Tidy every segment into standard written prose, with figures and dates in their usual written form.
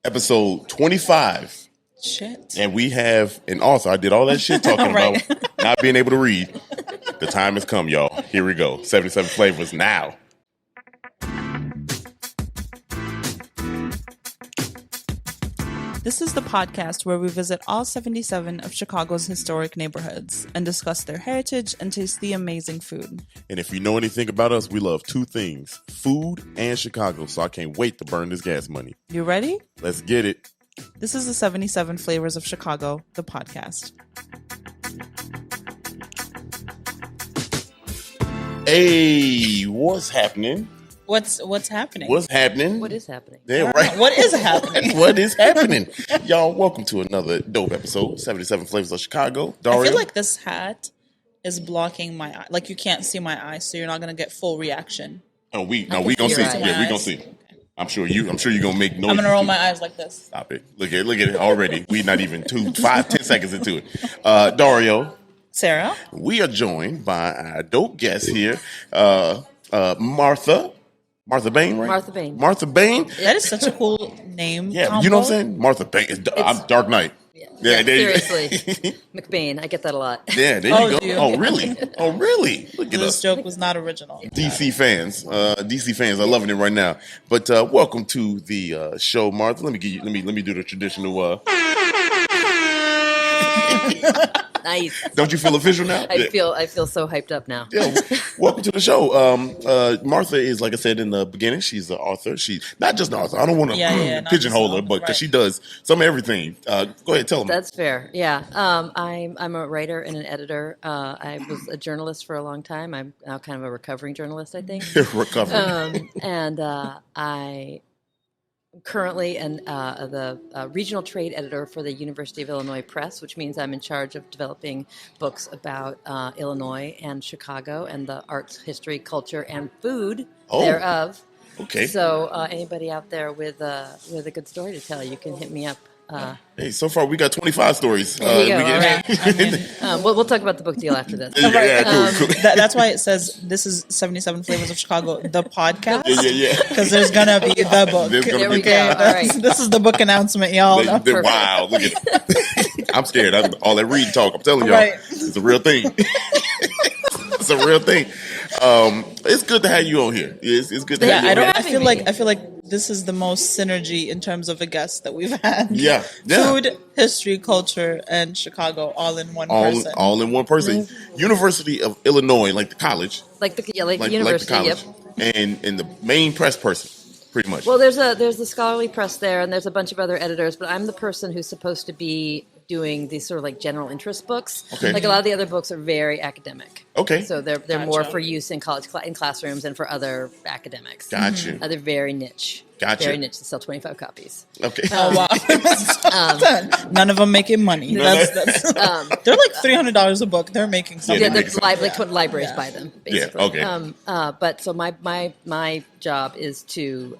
episode 25. Shit. And we have an author. I did all that shit talking Right. about not being able to read. The time has come, y'all. Here we go. 77 flavors now. This is the podcast where we visit all 77 of Chicago's historic neighborhoods and discuss their heritage and taste the amazing food. And if you know anything about us, we love two things, food and Chicago. So I can't wait to burn this gas money. You ready? Let's get it. This is the 77 Flavors of Chicago, the podcast. Hey, what's happening? What's happening? What's happening? What is happening? Yeah, right. What is happening? What is happening? Y'all, welcome to another dope episode, 77 Flavors of Chicago. Dario? I feel like this hat is blocking my eye. Like you can't see my eyes, so you're not gonna get full reaction. we gonna see. eyes. Yeah, we gonna see. I'm sure you're gonna make noise. I'm gonna roll my eyes like this. Stop it. Look at it already. We not even 10 seconds into it. Dario, Sarah? we are joined by our dope guest here, Martha Bayne, right? Martha Bayne. Martha Bayne. That is such a cool name. Yeah, combo. you know what I'm saying? Martha Bayne. I'm Dark Knight. Yeah, there you go. Seriously. McBain. I get that a lot. Yeah, there Oh, you do you? go. Oh, really? Oh, really? Look at This us. joke was not original. DC fans are loving it right now. But welcome to the show, Martha. Let me do the traditional. Nice. Don't you feel official now? I feel so hyped up now. Yeah, welcome to the show. Martha is, like I said in the beginning, she's an author. She's not just an author. I don't want to not pigeonhole just her, an but author, because right. she does some of everything. Go ahead, tell them. That's fair. Yeah. I'm a writer and an editor. I was a journalist for a long time. I'm now kind of a recovering journalist, I think. Recovery. And I currently the regional trade editor for the University of Illinois Press, which means I'm in charge of developing books about Illinois and Chicago and the arts, history, culture, and food thereof. Okay. So anybody out there with a good story to tell, you can hit me up. Hey, so far we got 25 stories. There you go. we All get- right. We'll talk about the book deal after this. Yeah, cool. That's why it says this is 77 Flavors of Chicago, the podcast. Yeah. Because there's gonna be the book. There's gonna There be we go. All right. This is the book announcement, y'all. Wow, look at I'm scared. All that reading talk, I'm telling y'all, Right. it's a real thing. It's a real thing. It's good to have you on here. It's good to have you Yeah, on here. I feel like this is the most synergy in terms of a guest that we've had. Yeah. Food, history, culture, and Chicago all in one person. All in one person. University of Illinois, like the college. Like the Like university. the college. Yep. And the main press person, pretty much. Well, there's the scholarly press there, and there's a bunch of other editors. But I'm the person who's supposed to be doing these sort of like general interest books. Okay. Like a lot of the other books are very academic. Okay. So they're Gotcha. more for use in college in classrooms and for other academics. Gotcha. They're very niche. Gotcha. Very niche. They sell 25 copies. Okay. Oh wow! None of them making money. That's they're like $300 a book. They're making something. Yeah, Yeah, they the make like what libraries buy them. Basically. Yeah, okay. But so my job is to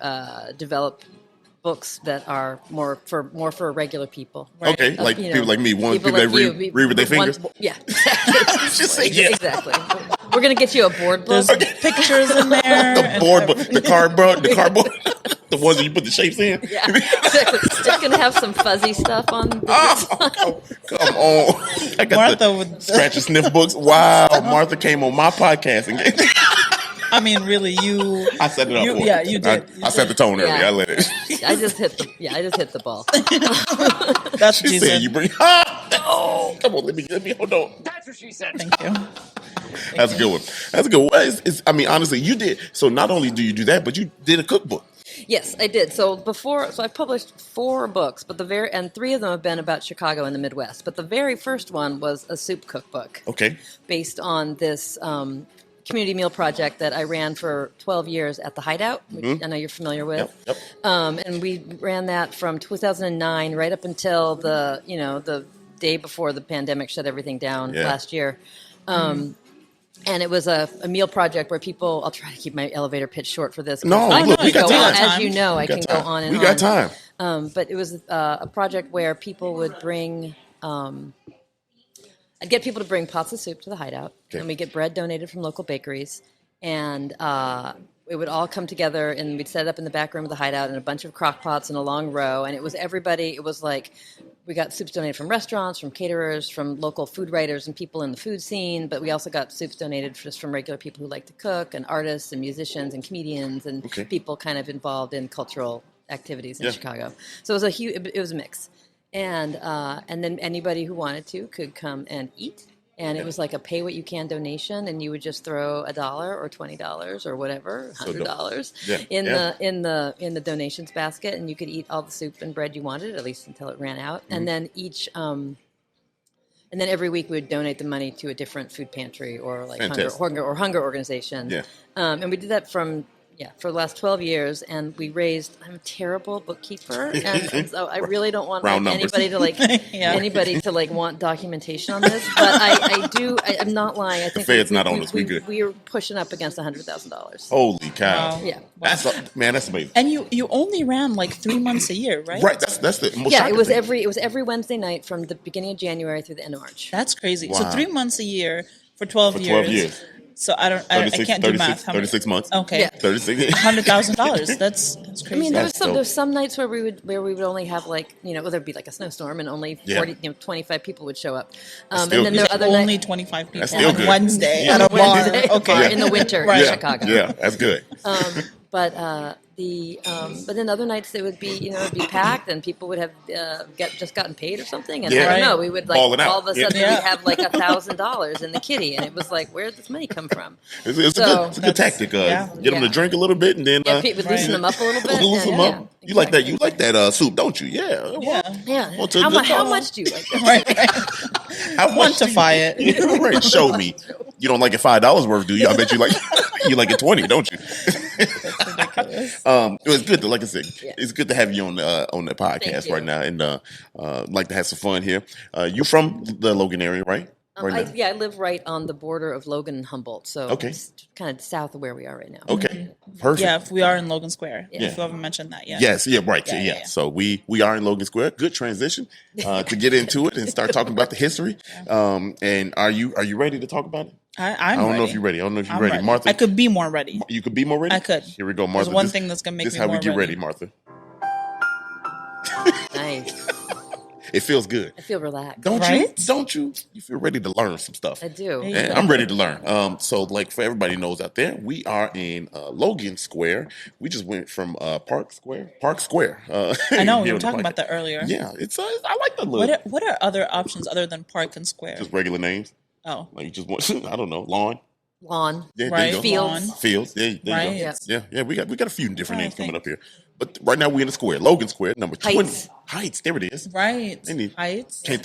develop books that are more for regular people. Okay, like You know, people like me, people people that like you, read with their want- fingers. Yeah, exactly. Just say yeah. Exactly. We're gonna get you a board book. There's pictures in there. The board, the cardboard, the ones that you put the shapes in. Yeah, exactly. It's gonna have some fuzzy stuff on. Oh, come on! I got Martha the would- scratch and sniff books. Wow, Martha came on my podcast and I mean, really, you. I set it up for her. Yeah, you did. I set the tone earlier. Yeah. I let it. I just hit the ball. That's She Jesus. said you bring. Oh, come on, let me hold on. That's what she said. Thank you. That's a good one. That's a good one. I mean, honestly, you did. So not only do you do that, but you did a cookbook. Yes, I did. So I've published 4 books, but 3 of them have been about Chicago and the Midwest. But the very first one was a soup cookbook. Okay. Based on this community meal project that I ran for 12 years at the Hideout, which I know you're familiar with. Yep. And we ran that from 2009 right up until the day before the pandemic shut everything down last year. And it was a meal project where people, I'll try to keep my elevator pitch short for this. No, I look, can we got go time. on, as you know, I can go on and on. We got time. But it was a project where people would bring, I'd get people to bring pots of soup to the Hideout, Okay. and we get bread donated from local bakeries, and it would all come together, and we'd set it up in the back room of the hideout in a bunch of crock pots in a long row. And it was everybody. It was like we got soups donated from restaurants, from caterers, from local food writers and people in the food scene. But we also got soups donated just from regular people who like to cook, and artists and musicians and comedians and people kind of involved in cultural activities in Chicago. So it was it was a mix. And then anybody who wanted to could come and eat. And it was like a pay what you can donation, and you would just throw $1 or $20 or whatever, $100 in the donations basket, and you could eat all the soup and bread you wanted, at least until it ran out. And then and then every week we would donate the money to a different food pantry or like hunger organization. Yeah. And we did that for the last 12 years, and we raised. I'm a terrible bookkeeper, and so I really don't want anybody to want documentation on this. But I do. I'm not lying. I think it's not on us. We were pushing up against $100,000. Holy cow! Wow. Yeah, that's amazing. And you only ran like 3 months a year, right? Right. That's the most. Yeah, it was every Wednesday night from the beginning of January through the end of March. That's crazy. Wow. So 3 months a year for 12 years. So I can't do math. 36 months. Okay. Yeah. $100,000. That's crazy. I mean, there's some nights where we would only have there'd be like a snowstorm and only 25 people would show up. And then there are other only 25 people on Wednesday at a bar. Okay. In the winter in Chicago. Yeah, that's good. But then other nights it would be it'd be packed, and people would have just gotten paid or something, and I don't know, we would all of a sudden we'd have like $1,000 in the kitty, and it was like, where did this money come from? It's a good tactic. Get them to drink a little bit, and then we'd loosen them up a little bit. Loosen them up. You like that? You like that soup, don't you? Yeah. How much do you like that? How much quantify it? Right. Show me. You don't like it $5 worth, do you? I bet you like it 20, don't you? It was good to, like I said, it's good to have you on the podcast right now, and like to have some fun here. You're from the Logan area, right? I live right on the border of Logan and Humboldt, so it's kind of south of where we are right now. Okay, perfect. Yeah, we are in Logan Square. Yeah. If you haven't mentioned that yet. Yes, right. Yeah. So we are in Logan Square. Good transition to get into it and start talking about the history. And are you ready to talk about it? I don't know if you're ready. Ready. Martha. I could be more ready. You could be more ready? I could. Here we go, Martha. There's one thing that's going to make me This is how we get ready, Martha. Nice. It feels good. I feel relaxed. Don't you? You feel ready to learn some stuff. I do. And I'm ready to learn. So like for everybody knows out there, we are in Logan Square. We just went from Park Square. I know, we were talking about that earlier. Yeah, it's I like the look. What are other options other than Park and Square? Just regular names. Oh. Like you just want, I don't know, lawn. Yeah, right. Fields. There you right. go. Yeah. We got a few different names coming up here. But right now we're in the square, Logan Square, number 20. Heights, there it is. Right. Heights. I can't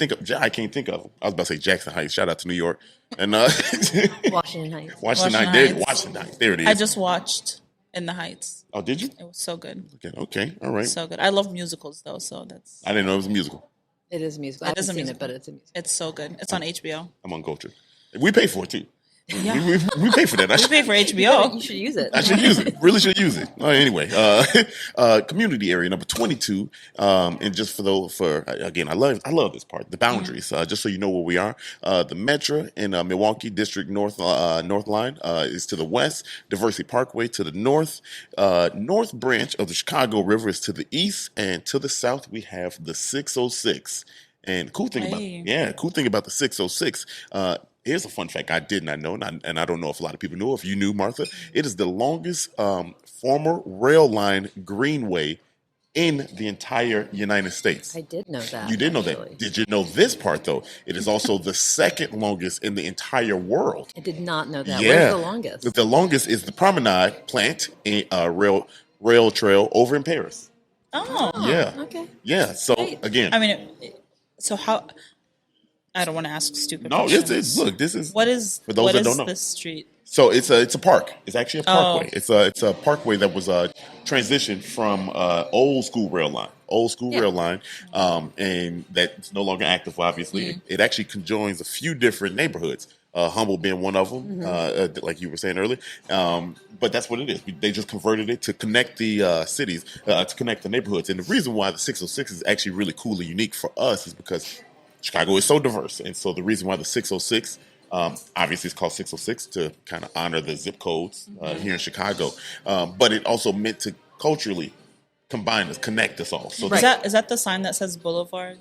think of them. I was about to say Jackson Heights. Shout out to New York. And Washington Heights. Washington Heights. There it is. I just watched In the Heights. Oh, did you? It was so good. Okay. All right. So good. I love musicals though, so that's. I didn't know it was a musical. It is a musical. I haven't seen it, but it's a musical. It's so good. It's on HBO. I'm on Culture. We pay for it too. Yeah. We pay for that. We pay for HBO. You should use it. I should use it. Really should use it. Anyway, community area number 22. And just again, I love this part. The boundaries. Just so you know where we are. The Metro in Milwaukee District North Line is to the west. Diversity Parkway to the north. North branch of the Chicago River is to the east, and to the south we have the 606. And cool thing about the 606. Here's a fun fact I did not know, and I don't know if a lot of people know. If you knew, Martha, it is the longest former rail line greenway in the entire United States. I did know that. You did know that. Did you know this part, though? It is also the second longest in the entire world. I did not know that. Yeah. Where's the longest? The longest is the Promenade Plant rail trail over in Paris. Oh. Yeah. Okay. Yeah. So, again. I mean, so how... I don't want to ask stupid questions. No, look, this is... What is... For those that don't know. This street? So it's a park. It's actually a parkway. Oh. It's a parkway that was transitioned from old school rail line, and that's no longer active. Obviously, it actually conjoins a few different neighborhoods. Humboldt being one of them, like you were saying earlier. But that's what it is. They just converted it to connect the cities, to connect the neighborhoods. And the reason why the 606 is actually really cool and unique for us is because Chicago is so diverse, and so the reason why the 606 Obviously, it's called 606 to kind of honor the zip codes here in Chicago. But it also meant to culturally combine us, connect us all. So Right. Is that the sign that says Boulevard?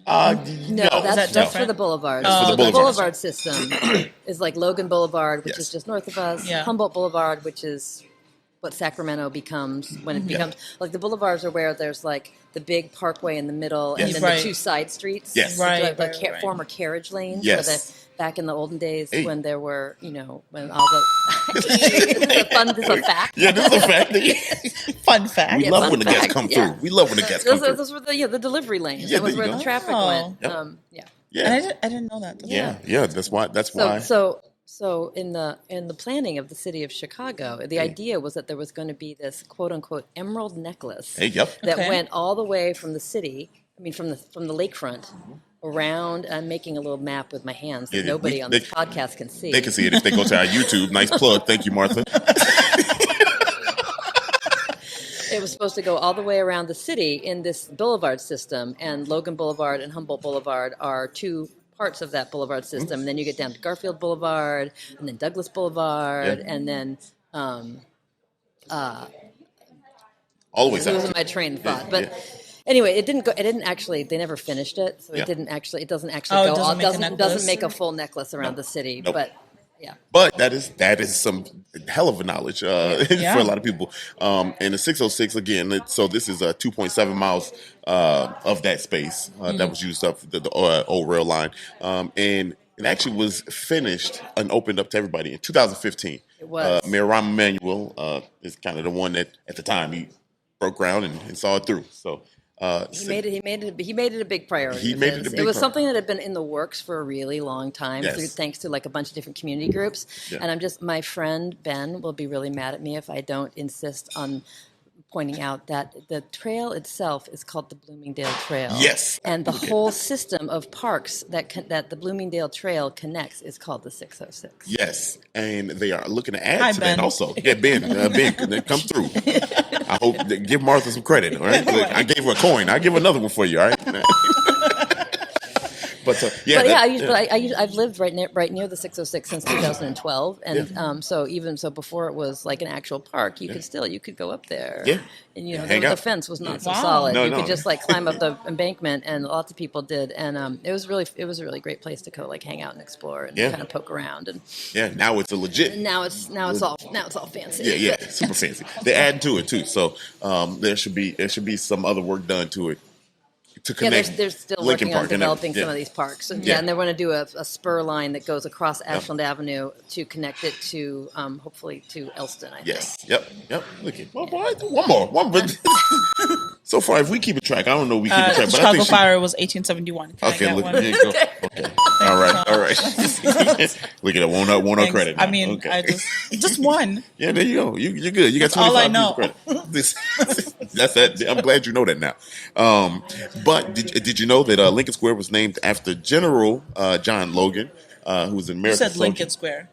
No, that's different? for the boulevard. That's for the So boulevard. boulevard system is like Logan Boulevard, which is just north of us. Yeah. Humboldt Boulevard, which is what Sacramento becomes when it becomes like the boulevards are where there's like the big parkway in the middle and then Right. the two side streets. Yes. Right, The right. former carriage lanes. Yes. Where back in the olden days Hey. when there were, when all the this is a fact. yeah, this is a fact. Fun fact. We love fun when the guests fact, come yeah. through. We love when the guests come through. Those were the delivery lanes. Yeah, That was there you where the go. traffic Oh. went. Yep. Yeah. Yeah, I didn't know that. yeah. That's why. So in the planning of the city of Chicago, the idea was that there was going to be this quote unquote emerald necklace Hey, yep. that Okay. went all the way from the city. I mean, from the lakefront around. I'm making a little map with my hands that Yeah, nobody on this podcast can see. They can see it if they go to our YouTube. Nice plug. Thank you, Martha. It was supposed to go all the way around the city in this boulevard system, and Logan Boulevard and Humboldt Boulevard are two parts of that boulevard system. And then you get down to Garfield Boulevard, and then Douglas Boulevard, Yeah. and then All the way losing south. my train of thought. Yeah, But yeah. anyway, it didn't go. It didn't actually. They never finished it, so Yeah. it didn't actually. It doesn't actually Oh, it go. doesn't All, make a doesn't necklace? make a full necklace around the city. Nope. But yeah. But that is some hell of a knowledge for a lot of people. And the 606 again. So this is 2.7 miles of that space that was used up the old rail line, and it actually was finished and opened up to everybody in 2015. It was. Mayor Rahm Emanuel is kind of the one that at the time he broke ground and saw it through. So. He made it a big priority. He of made it his. a big It was priority. something that had been in the works for a really long time, Yes. thanks to like a bunch of different community groups. Yeah. And my friend Ben will be really mad at me if I don't insist on pointing out that the trail itself is called the Bloomingdale Trail. Yes. And the whole system of parks that the Bloomingdale Trail connects is called the 606. Yes, and they are looking to add Hi, to Ben. that also. Yeah, Ben, come through. I hope give Martha some credit. All right, look, I gave her a coin. I give her another one for you. All right. But I've lived right near the 606 since 2012, and so before it was like an actual park, you could go up there. Yeah. And Hang the out. fence was not so Wow. solid. No, you no. could just like climb up the embankment, and lots of people did, and it was a really great place to go like hang out and explore and Yeah. kind of poke around. And yeah, now it's a legit. now it's all fancy. Yeah, super fancy. They add to it too, so there should be some other work done to it to Yeah, connect. they're still Lincoln working on Park and developing everything. some of these parks. And, Yeah. and they want to do a spur line that goes across Ashland Avenue to connect it to, hopefully, to Elston, I think. Yes. Yep. Look at one more. But so far, if we keep a track, I don't know. We keep a track, but I Chicago think Fire was 1871. Can I Okay, get look, one? there you go. Okay, all right. Look at it. Won't Thanks. credit. I now. mean, okay. I just one. Yeah, there you go. You're good. You got That's all I 25 know. credit. That's that. I'm glad you know that now. But did you know that Lincoln Square was named after General John Logan, who was an You American said Lincoln Square.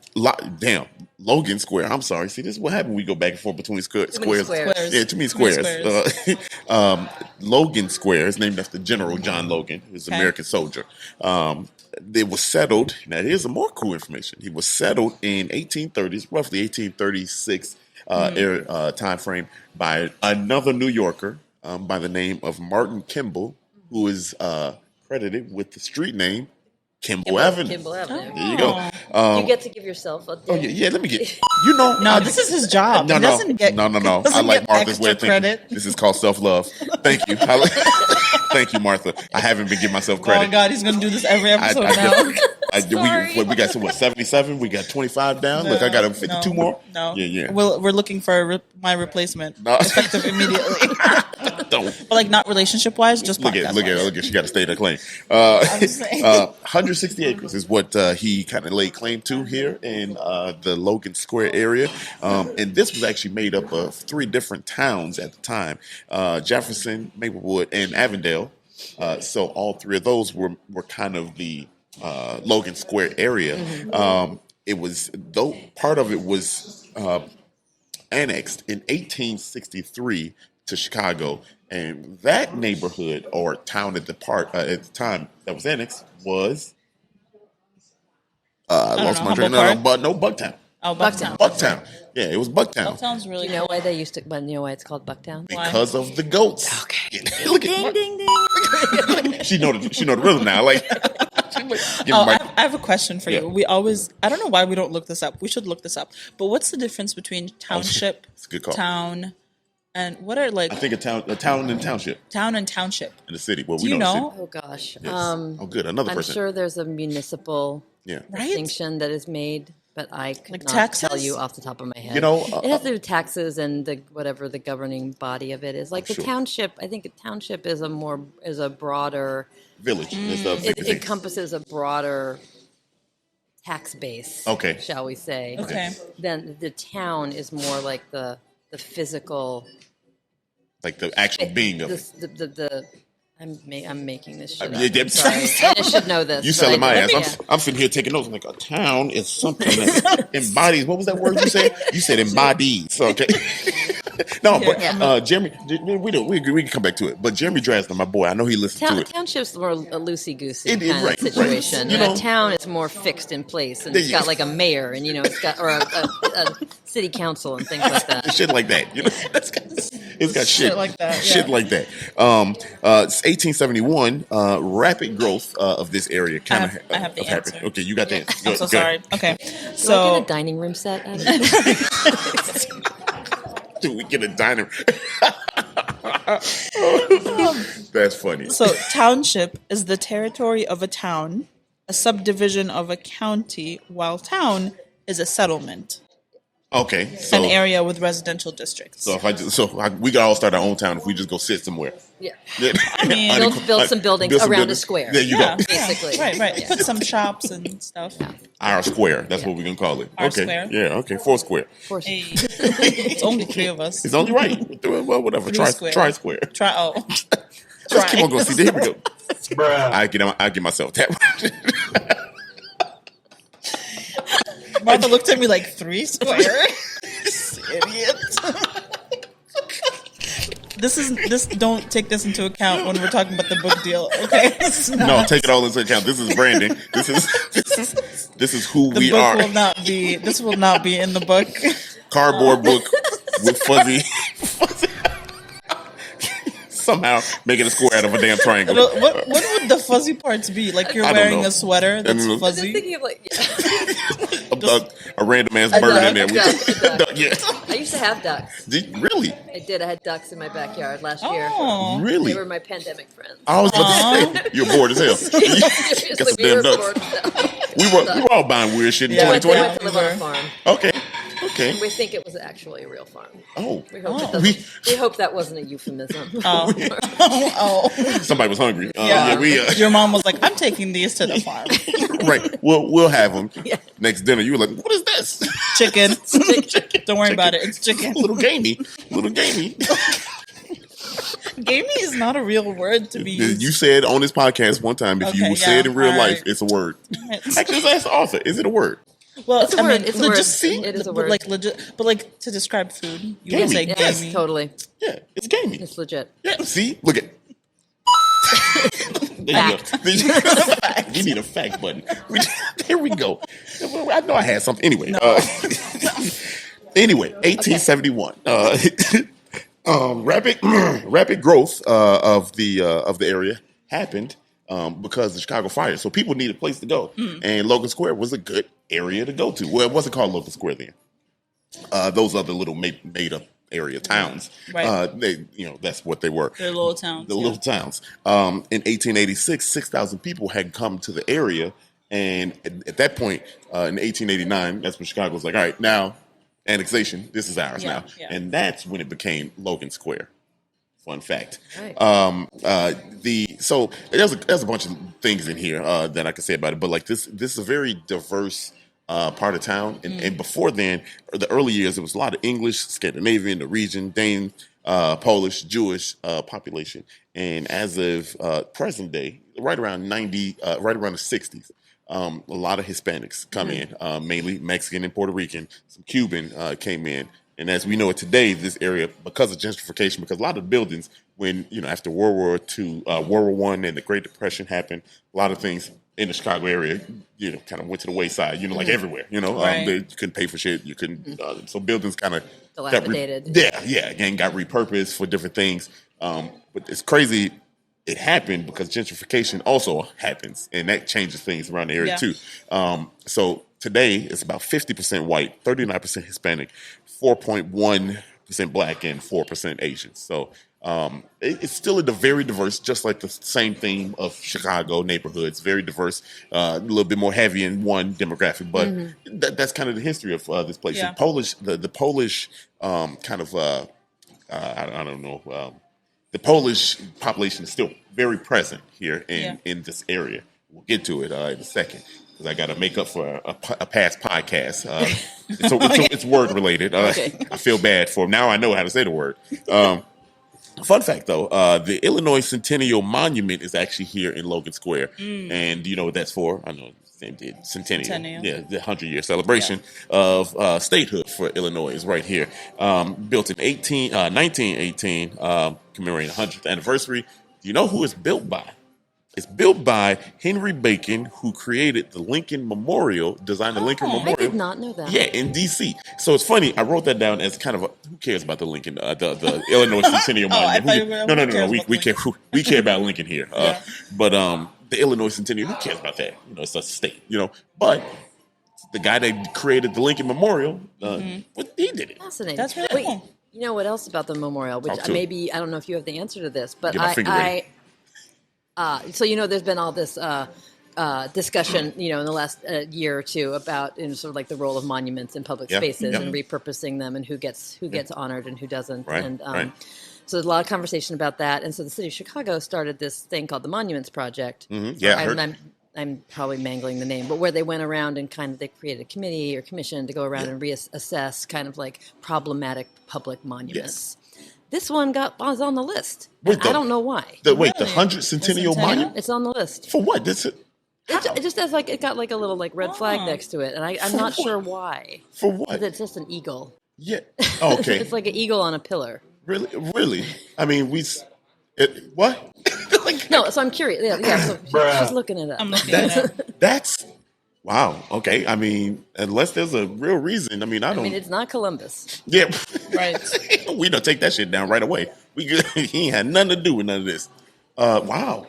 Damn, Logan Square. I'm sorry. See, this is what happened when we go back and forth between squares. squares. Yeah, too many Too many squares. Logan Square is named after General John Logan, who's an Okay. American soldier. It was settled. Now, here's some more cool information. He was settled in 1830s, roughly 1836 time frame, by another New Yorker by the name of Martin Kimball, who is credited with the street name Kimball Avenue. Kimball Avenue. There you go. You get to give yourself a Oh yeah, let me get. You know, No, this is his job. No, He doesn't get, no. doesn't I like get Martha's way of extra thinking. credit. This is called self-love. Thank you. Thank you, Martha. I haven't been giving myself Oh credit. God, he's gonna do this every episode now. We got 77. We got 25 down. Look, I got 52 more. No, Yeah. We're looking for my replacement, No. effective immediately. Don't. But like not relationship wise, just Look podcast at wise. she got to stay that claim. just saying. 160 acres is what he kind of laid claim to here in the Logan Square area, and this was actually made up of 3 different towns at the time: Jefferson, Maplewood, and Avondale. So all 3 of those were kind of the Logan Square area. It was part of it was annexed in 1863 to Chicago, and that neighborhood or town at the time that was annexed was I don't lost know, my train. Humboldt Park? No, Bucktown. Oh, Bucktown. Bucktown. Yeah, it was Bucktown. Bucktown's really You know cool. why they used to? Well, you know why it's called Bucktown? Because of the goats. Okay. Look at Ding, ding, ding. she know the rhythm now. Like, I have a question for you. Yeah. I don't know why we don't look this up. We should look this up. But what's the difference between township, It's a good call. town, and what are like I think a town and township town and township? in the city. Well, Do we you know. know? Oh gosh. Yes. Oh, good. Another I'm person. sure there's a municipal Yeah. Right? distinction that is made, but I could Like not taxes? tell you off the top of my head. You know, it has to do with taxes and whatever the governing body of it is. Like the sure. township, I think a township is a broader. Village. It encompasses a broader tax base. Okay. Shall we say? Okay. Then the town is more like the physical. like the actual being of it. I'm making this shit up. Yeah, I'm sorry. I should know this. You but selling my I ass. don't. I'm sitting here taking notes. I'm like, a town is something that embodies. What was that word you said? You said embodies. Okay. No, but Jeremy, we can come back to it. But Jeremy Drasner, my boy, I know he listens to it. Township's more a loosey-goosey It is, kind right, of situation. right. You know, a town is more fixed in place, and There it's you got go. like a mayor, and it's got or a city council and things like that. Shit like that. You know, it's got shit like that, Shit yeah. like that. It's 1871. Rapid growth of this area kind of. I have the answer. Okay, you got the answer. I'm so sorry. Okay. Do I So get a dining room set out of it? Dude, we get a diner. That's funny. So, township is the territory of a town, a subdivision of a county, while town is a settlement, Okay, so an area with residential districts. we could all start our own town if we just go sit somewhere. Yeah. I mean, Build some buildings Build some around a buildings. square. There you yeah, go. Basically. yeah, right. Yeah. Put some shops and stuff. Our square. That's what we're gonna call it. Our okay. square. Yeah. Okay. Four square. Of course. Hey, it's only three of us. It's only right. Well, whatever. Three Try square. square. Try. Oh, Let's keep on going. See, there we go. Bruh. I get myself that. Martha looked at me like 3 square. Idiot. This. Don't take this into account when we're talking about the book deal. Okay. This is No, not- take it all into account. This is branding. This is who the we book are. will not be. This will not be in the book. Cardboard book with fuzzy. Somehow making a square out of a damn triangle. What would the fuzzy parts be? Like you're I don't wearing know. a sweater that's I don't know. Just fuzzy. thinking of A random ass bird in there. duck. Duck, yeah. I used to have ducks. Really? I did. I had ducks in my backyard last year. Oh, Really? They were my pandemic friends. I was about to say, you're bored as hell. Seriously, Got some we were damn bored. ducks. We were all buying weird shit in Yeah. We 2020. went to live on a farm. Okay. Okay. We think it was actually a real farm. Oh. We hope that wasn't a euphemism. oh. Somebody was hungry. Yeah. Yeah, Your mom was like, "I'm taking these to the farm. right. We'll have them Yeah. next dinner. You were like, what is this? Chicken. Don't worry about it. It's chicken. Little gamey. Little gamey. Gamey is not a real word to be used. You said on this podcast one time, if you Okay, will say it in real all life, right. it's a word. Actually, let's ask the author. Is it a word? Well, It's a word. It's a word. see, It is a but word. like legit, but like to describe food, you Gamey. would say Yes, gamey. totally. Yeah, it's gamey. It's legit. Yeah, see? Look at there you go. You need a fact button. There we go. I know I had something. Anyway. Anyway, 1871. Rapid growth of the area happened because of the Chicago fire. So people needed a place to go. And Logan Square was a good area to go to. Well, it wasn't called Logan Square then. Those other little made up area towns. Right. That's what they were. They're little towns. The yeah. little towns. In 1886, 6,000 people had come to the area. And at that point, in 1889, that's when Chicago was like, all right, now annexation, this is ours Yeah, now. yeah. And that's when it became Logan Square. Fun fact. Right. So there's a bunch of things in here that I could say about it, but like this is a very diverse part of town. And before then, the early years, it was a lot of English, Scandinavian, Norwegian, Dane, Polish, Jewish population. And as of present day, right around the 60s, a lot of Hispanics come in, mainly Mexican and Puerto Rican. Some Cuban came in. And as we know it today, this area, because of gentrification, because a lot of buildings, when, after World War II, World War I and the Great Depression happened, a lot of things in the Chicago area, kind of went to the wayside, like everywhere, Right. you couldn't pay for shit. You couldn't, so buildings kind of Dilapidated. again, got repurposed for different things. But it's crazy. It happened because gentrification also happens, and that changes things around the area too. So today it's about 50% white, 39% Hispanic, 4.1% black, and 4% Asian. So it's still very diverse, just like the same theme of Chicago neighborhoods. Very diverse, a little bit more heavy in one demographic, but that's kind of the history of this place. Yeah. The Polish kind of I don't know. The Polish population is still very present here in this area. We'll get to it in a second because I got to make up for a past podcast. So it's word related. I feel bad for now. I know how to say the word. Fun fact, though, the Illinois Centennial Monument is actually here in Logan Square. And do you know what that's for? I know same did. Centennial. Yeah, the 100-year celebration of statehood for Illinois is right here. Built in 1918, commemorating the 100th anniversary. Do you know who it's built by? It's built by Henry Bacon, who created the Lincoln Memorial, designed the Lincoln Memorial. I did not know that. Yeah, in D.C. So it's funny. I wrote that down as kind of who cares about the Lincoln, the Illinois Centennial Monument? No. We care about Lincoln here. But the Illinois Centennial, who cares about that? It's a state. But the guy that created the Lincoln Memorial, he did it. Fascinating. That's really cool. You know what else about the memorial? Which maybe I don't know if you have the answer to this, but so there's been all this discussion, in the last year or two about sort of like the role of monuments in public spaces and repurposing them and who gets honored and who doesn't. Right, and right. So there's a lot of conversation about that. And so the city of Chicago started this thing called the Monuments Project. I'm probably mangling the name, but where they went around and they created a committee or commission to go around and reassess kind of like problematic public monuments. Yes. This one was on the list. I don't know why. The 100th Centennial Monument? It's on the list. For what? It just has it got like a little red flag next to it, and I'm not sure why. For what? It's just an eagle. Yeah. Oh, okay. It's like an eagle on a pillar. Really? I mean, what? No, so I'm curious. Yeah. So she's looking it up. I'm looking it up. That's wow. Okay. I mean, unless there's a real reason. I mean, it's not Columbus. Yeah. Right. We don't take that shit down right away. He ain't had nothing to do with none of this. Wow.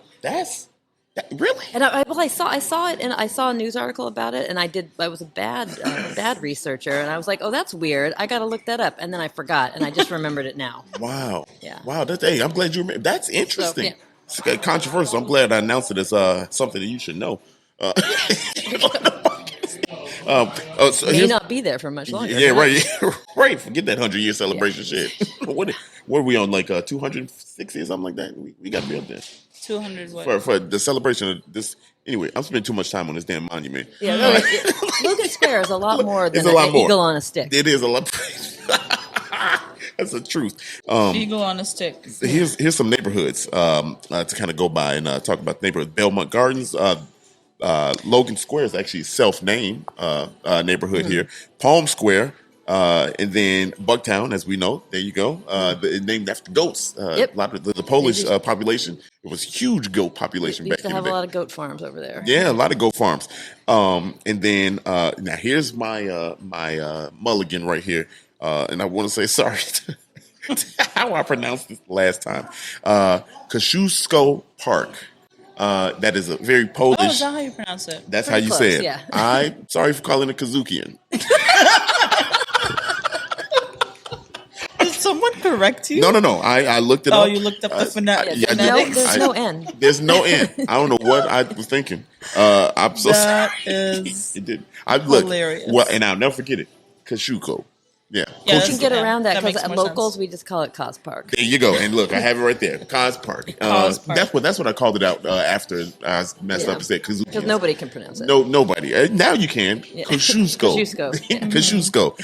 Really? And I saw it, and I saw a news article about it, and I was a bad researcher, and I was like, oh, that's weird. I got to look that up, and then I forgot, and I just remembered it now. Wow. Yeah. Wow. I'm glad you remember. That's interesting. So, It's controversial. I'm glad I announced it as something that you should know. May not be there for much longer. Yeah, right. Right. Forget that 100-year celebration shit. What are we on, like 260 or something like that? We got to be up there. 200 what? For the celebration of this. Anyway, I'm spending too much time on this damn monument. Yeah, Logan Square is a lot more than an eagle on a stick. It is a lot. That's the truth. Eagle on a stick. Here's some neighborhoods to kind of go by and talk about the neighborhood. Belmont Gardens, Logan Square is actually a self-named neighborhood here. Palm Square, and then Bucktown, as we know. There you go. Named after goats. A lot of the Polish population. It was a huge goat population back in the day. Used to have a lot of goat farms over there. Yeah, a lot of goat farms. And then now here's my mulligan right here. And I want to say sorry to how I pronounced this last time. Kosciuszko Park. That is a very Polish. Oh, is that how you pronounce it? That's Pretty how you close, say it. yeah. I'm sorry for calling it Kazukian. Did someone correct you? No. I looked it up. Oh, you looked up the phonetics. Yeah, No, there's no N. There's no N. I don't know what I was thinking. I'm so That sorry. is It did. Look, hilarious. well, and I'll never forget it. Kosciuszko. Yeah. Yeah, You can get around that that because makes at more locals sense. we just call it Cos Park. There you go. And look, I have it right there. Cos Park. Cos Park. That's what I called it out after I messed up and said Kazuki. Because nobody can pronounce it. No, nobody. Now you can. Yeah. Kosciuszko. Kosciuszko, yeah. Kosciuszko.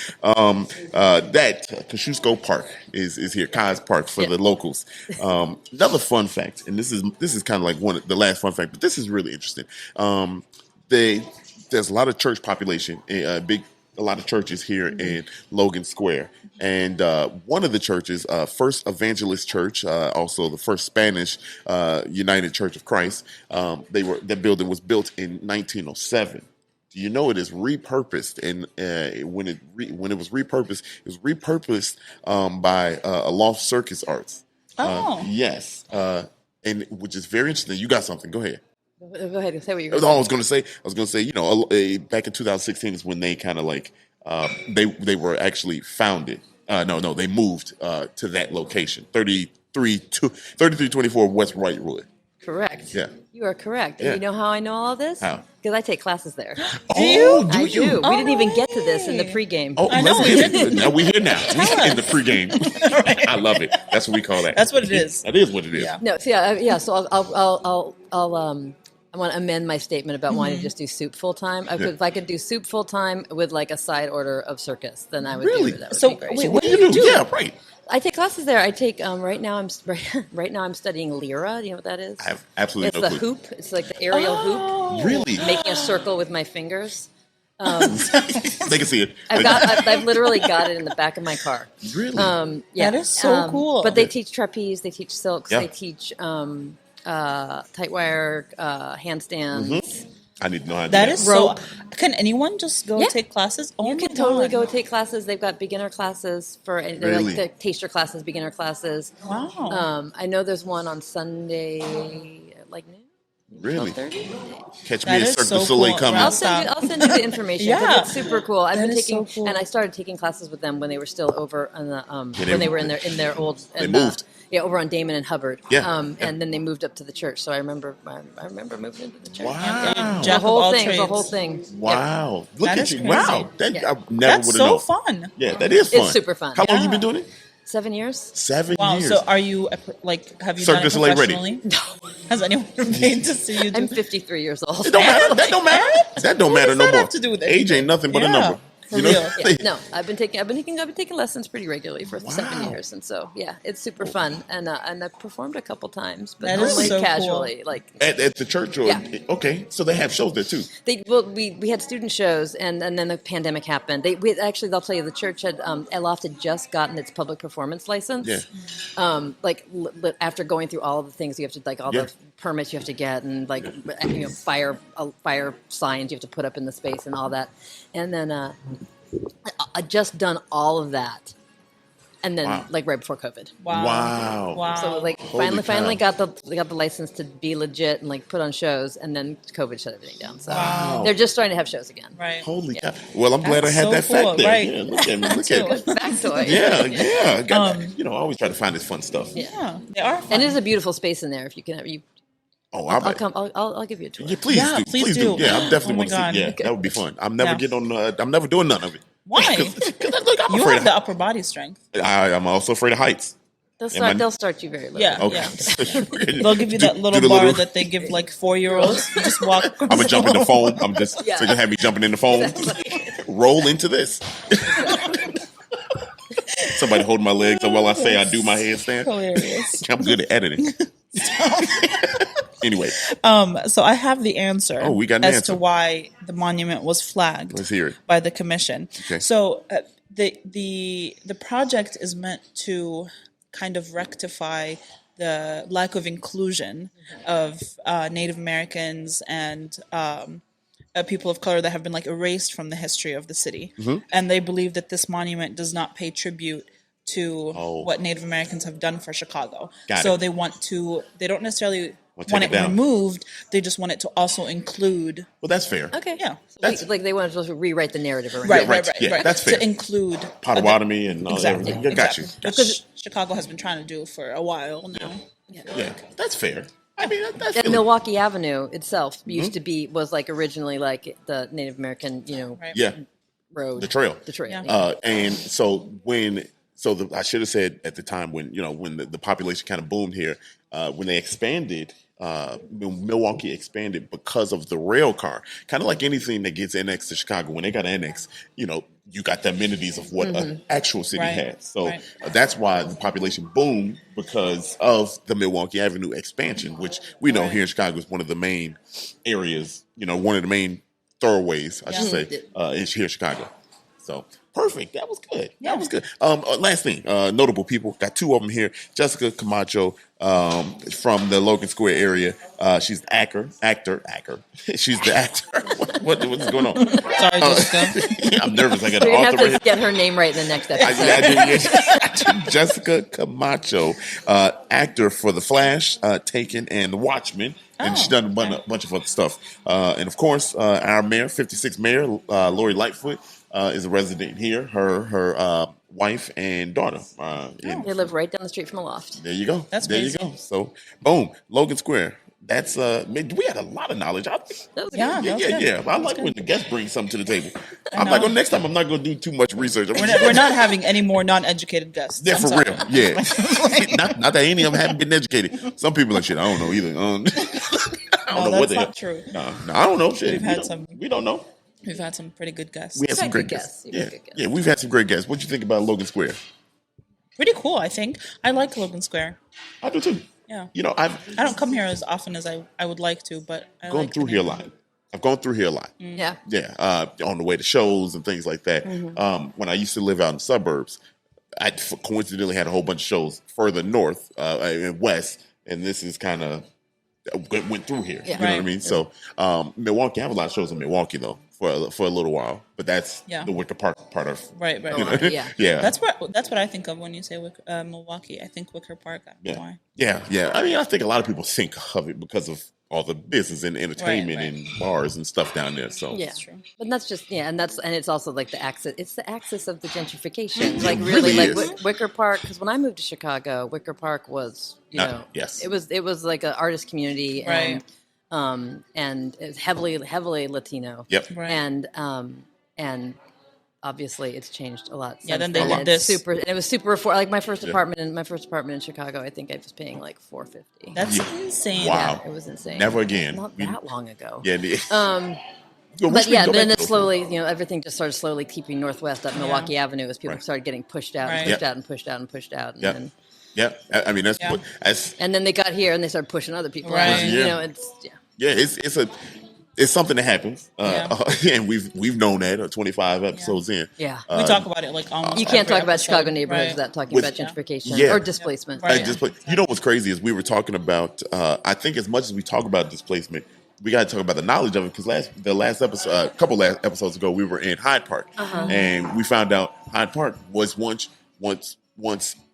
That Kosciuszko Park is here. Cos Park for the locals. Another fun fact, and this is kind of like the last fun fact, but this is really interesting. There's a lot of church population, a lot of churches here in Logan Square. And one of the churches, First Evangelist Church, also the First Spanish United Church of Christ, that building was built in 1907. Do you know it is repurposed? And when it was repurposed, it was repurposed by Aloft Circus Arts. Oh. Yes. And which is very interesting. You got something. Go ahead. Go ahead and say what you're going I was going to say, you know, back in 2016 is when they kind of like, they were actually founded. No, they moved to that location, 3324 West Wrightwood. Correct. Yeah. You are correct. And Yeah. you know how I know all this? How? Because I take classes there. Oh, I do you? do. We didn't even no get to this in the way. pregame. Oh, I know, let's we get it. didn't. Now we here now. We in the pregame. I love it. That's what we call that. That's what it is. That is what it is. Yeah. No, so so I want to amend my statement about wanting to just do soup full time. If I could do soup full time with like a side order of circus, then I would Really? do that. Would So, be great. wait, What do you do? Yeah, right. I take classes there. I take right now. I'm studying lira. Do you know what that is? I have absolutely It's no the clue. hoop. It's like the aerial hoop, Really? making a circle with my fingers. They can see it. I've literally got it in the back of my car. Really? Yeah. That is so cool. But they teach trapeze, they teach silks, Yeah. they teach tight wire, handstands. I need to know how to do That is so. Rope. Can anyone just go Yeah. take classes? Oh You my can totally God. go take classes. They've got beginner classes for they're Really? like the taster classes, beginner classes. Wow. I know there's one on Sunday at like noon. Really? 12:30? Catch That me at is Cirque so du Soleil cool. coming. I'll send you the information. 'Cause Yeah. it's super cool. I've That been is taking, so cool. and I started taking classes with them when they were still over on the they when they were in their old. They and, moved. over on Damon and Hubbard. Yeah. And then they moved up to the church. So I remember moving into the church. Wow. The Jack of whole all thing. The trades. whole thing. Wow. Look That at is you. crazy. Wow. That Yeah. I never That's would have so known. fun. Yeah, that is fun. It's super fun. How long Yeah. you been doing it? 7 years. 7 Wow. years. So, are you have you Cirque done du it Soleil ready? professionally? No. Has anyone paid to see you do? I'm 53 years old. It don't matter. That don't matter. That don't matter does no that more. have to do with Age anything? ain't nothing but a Yeah. number. For You know? real. Yeah, no, I've been taking lessons pretty regularly for 7 years, and so yeah, it's super fun. And I've performed a couple times, but That is only so cool. casually. Like At the church or Yeah. okay, so they have shows there too. we had student shows, and then the pandemic happened. They'll tell you the church had Aloft had just gotten its public performance license. Yeah. After going through all of the things you have to all Yeah. the permits you have to get, and fire signs you have to put up in the space and all that, and then I just done all of that, and then Wow. right before COVID. Wow. Wow. So Holy finally cow. got the license to be legit and put on shows, and then COVID shut everything down. So Wow. they're just starting to have shows again. Right. Holy cow. Well, I'm glad I That's had so that fact cool, there. right. Yeah, look at me. Look at me. Factoid. Yeah. I always try to find this fun stuff. Yeah. They are fun. And it is a beautiful space in there. If you can, Oh, I'll come. I'll give you a tour. Yeah, please Yeah, do. please Please do. do. Yeah, I definitely Oh my want to God. see. Yeah, that would be fun. I'm never Yeah. I'm never doing none of it. Why? Look, I'm You afraid have the of, upper body strength. I'm also afraid of heights. They'll start you very little. Yeah. Okay. Yeah. They'll give you that Do little the bar that they give 4-year-olds. You just walk. I'm gonna jump in the foam. I'm just Yeah. so you have me jumping in the foam. Roll into this. Somebody hold my legs while I say I do my headstand. Hilarious. I'm good at editing. Anyway, So I have the answer. Oh, we got an as answer. to why the monument was flagged. Let's hear it. By the commission. Okay. So the project is meant to kind of rectify the lack of inclusion of Native Americans and people of color that have been erased from the history of the city, and they believe that this monument does not pay tribute to what Native Americans have done for Chicago. Got so it. they don't necessarily take want it it down. removed. They just want it to also include. Well, that's fair. Okay. Yeah. That's- they want to rewrite the narrative around. Right, it. right. right. Yeah, that's fair. To include Potawatomi and all exactly. everything. Got you. Which Chicago has been trying to do for a while now. Yeah, that's fair. I mean, that's And Milwaukee Avenue itself used to was originally the Native American, Right. yeah, road. the trail. The trail. Yeah. And so I should have said at the time when the population kind of boomed here, when they expanded, Milwaukee expanded because of the rail car. Kind of like anything that gets annexed to Chicago. When they got annexed, you got the amenities of what an actual city Right. had. So Right. that's why the population boomed because of the Milwaukee Avenue expansion, which we know here in Chicago is one of the main areas. One of the main thoroughways, I should say, is here in Chicago. So perfect. That was good. Yeah. That was good. Last thing, notable people. Got two of them here. Jessica Camacho, from the Logan Square area. She's the actor. She's the actor. What's going on? Sorry, Jessica. I'm nervous. I got We're an gonna have author right to get her name right in the next episode. I do. Jessica Camacho, actor for The Flash, Taken, and The Watchmen. And she's done a bunch of other stuff. And of course, our mayor, 56 Mayor, Lori Lightfoot, is a resident here. Her wife and daughter. They live right down the street from a loft. There you go. That's there crazy. you go. So, boom, Logan Square. That's man, we had a lot of knowledge. That was Yeah. good. Yeah, That's yeah, good. yeah. I like when the guests bring something to the table. I'm know. like, next time I'm not going to do too much research. We're not having any more non-educated guests. Yeah, I'm for sorry. real. Yeah. not that any of them haven't been educated. Some people are shit. I don't know either. I don't know No, what that's the not hell. true. No, I don't know. Shit. We've had some- We don't know. We've had some pretty good guests. We had some had great good guests. guests. You've Yeah, had good guests. yeah. We've had some great guests. What do you think about Logan Square? Pretty cool, I think. I like Logan Square. I do too. Yeah. You know, I've I don't come here as often as I would like to, but I gone like through the here a lot. I've gone through here a lot. Yeah. Yeah, on the way to shows and things like that. When I used to live out in the suburbs, I coincidentally had a whole bunch of shows further north and west, and this is kind of went through here. Yeah. You know what I Right. mean? So Milwaukee, I have a lot of shows in Milwaukee though for a little while, but that's Yeah. the Wicker Park part of. Right, right. Oh, right. yeah. Yeah, That's what I think of when you say Milwaukee. I think Wicker Park. I don't know why. yeah. I mean, I think a lot of people think of it because of all the business and entertainment right. and bars and stuff down there. So Yeah, That's true. but that's just and it's also like the axis. It's the axis of the gentrification. Like really really, like is. Wicker Park. Because when I moved to Chicago, Wicker Park was yes. it was like an artist community Right. and it was heavily Latino. Yep. Right. And obviously it's changed a lot. Yeah, Since then they then. did And this. it was super affordable. Like my first apartment in Chicago, I think I was paying like $450. That's Yeah. insane. Wow. Yeah, it was insane. Never again. Not We- that long ago. Yeah. But yeah, then it slowly, everything just started slowly keeping northwest up Milwaukee Avenue as people Right. started getting pushed out and Right. pushed Yep. out and pushed out and pushed out. And, Yeah. then, Yeah, I mean that's Yeah. what that's and then they got here and they started pushing other people Right. out. And, Yeah. It's something that happens, and we've known that 25 episodes in. Yeah. We talk about it like almost. You can't every talk about episode. Chicago neighborhoods Right. without talking With- about gentrification Yeah. or displacement. Right. You know what's crazy is we were talking about. I think as much as we talk about displacement, we got to talk about the knowledge of it because the last episode, a couple last episodes ago, we were in Hyde Park, and we found out Hyde Park was once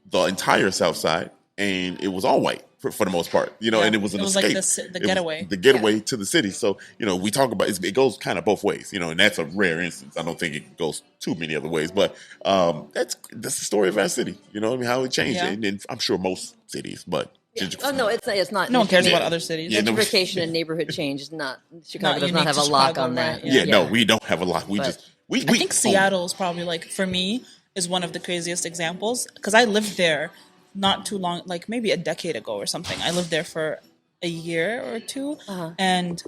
the entire South Side, and it was all white for the most part, and it was an It was escape. like the It was getaway. the getaway to the city. So we talk about it goes kind of both ways, and that's a rare instance. I don't think it goes too many other ways, but that's the story of our city. You know what I mean? How it changed, Yeah. and I'm sure most cities, but. Oh no, it's not. No one cares I mean, about other cities. Yeah, no. gentrification and neighborhood change is not. Chicago Not does not unique have to a lock Chicago, on that. right, Yeah, no, we don't have a lot. We But- just we. I think Seattle is probably like for me is one of the craziest examples because I lived there not too long, like maybe a decade ago or something. I lived there for a year or two, and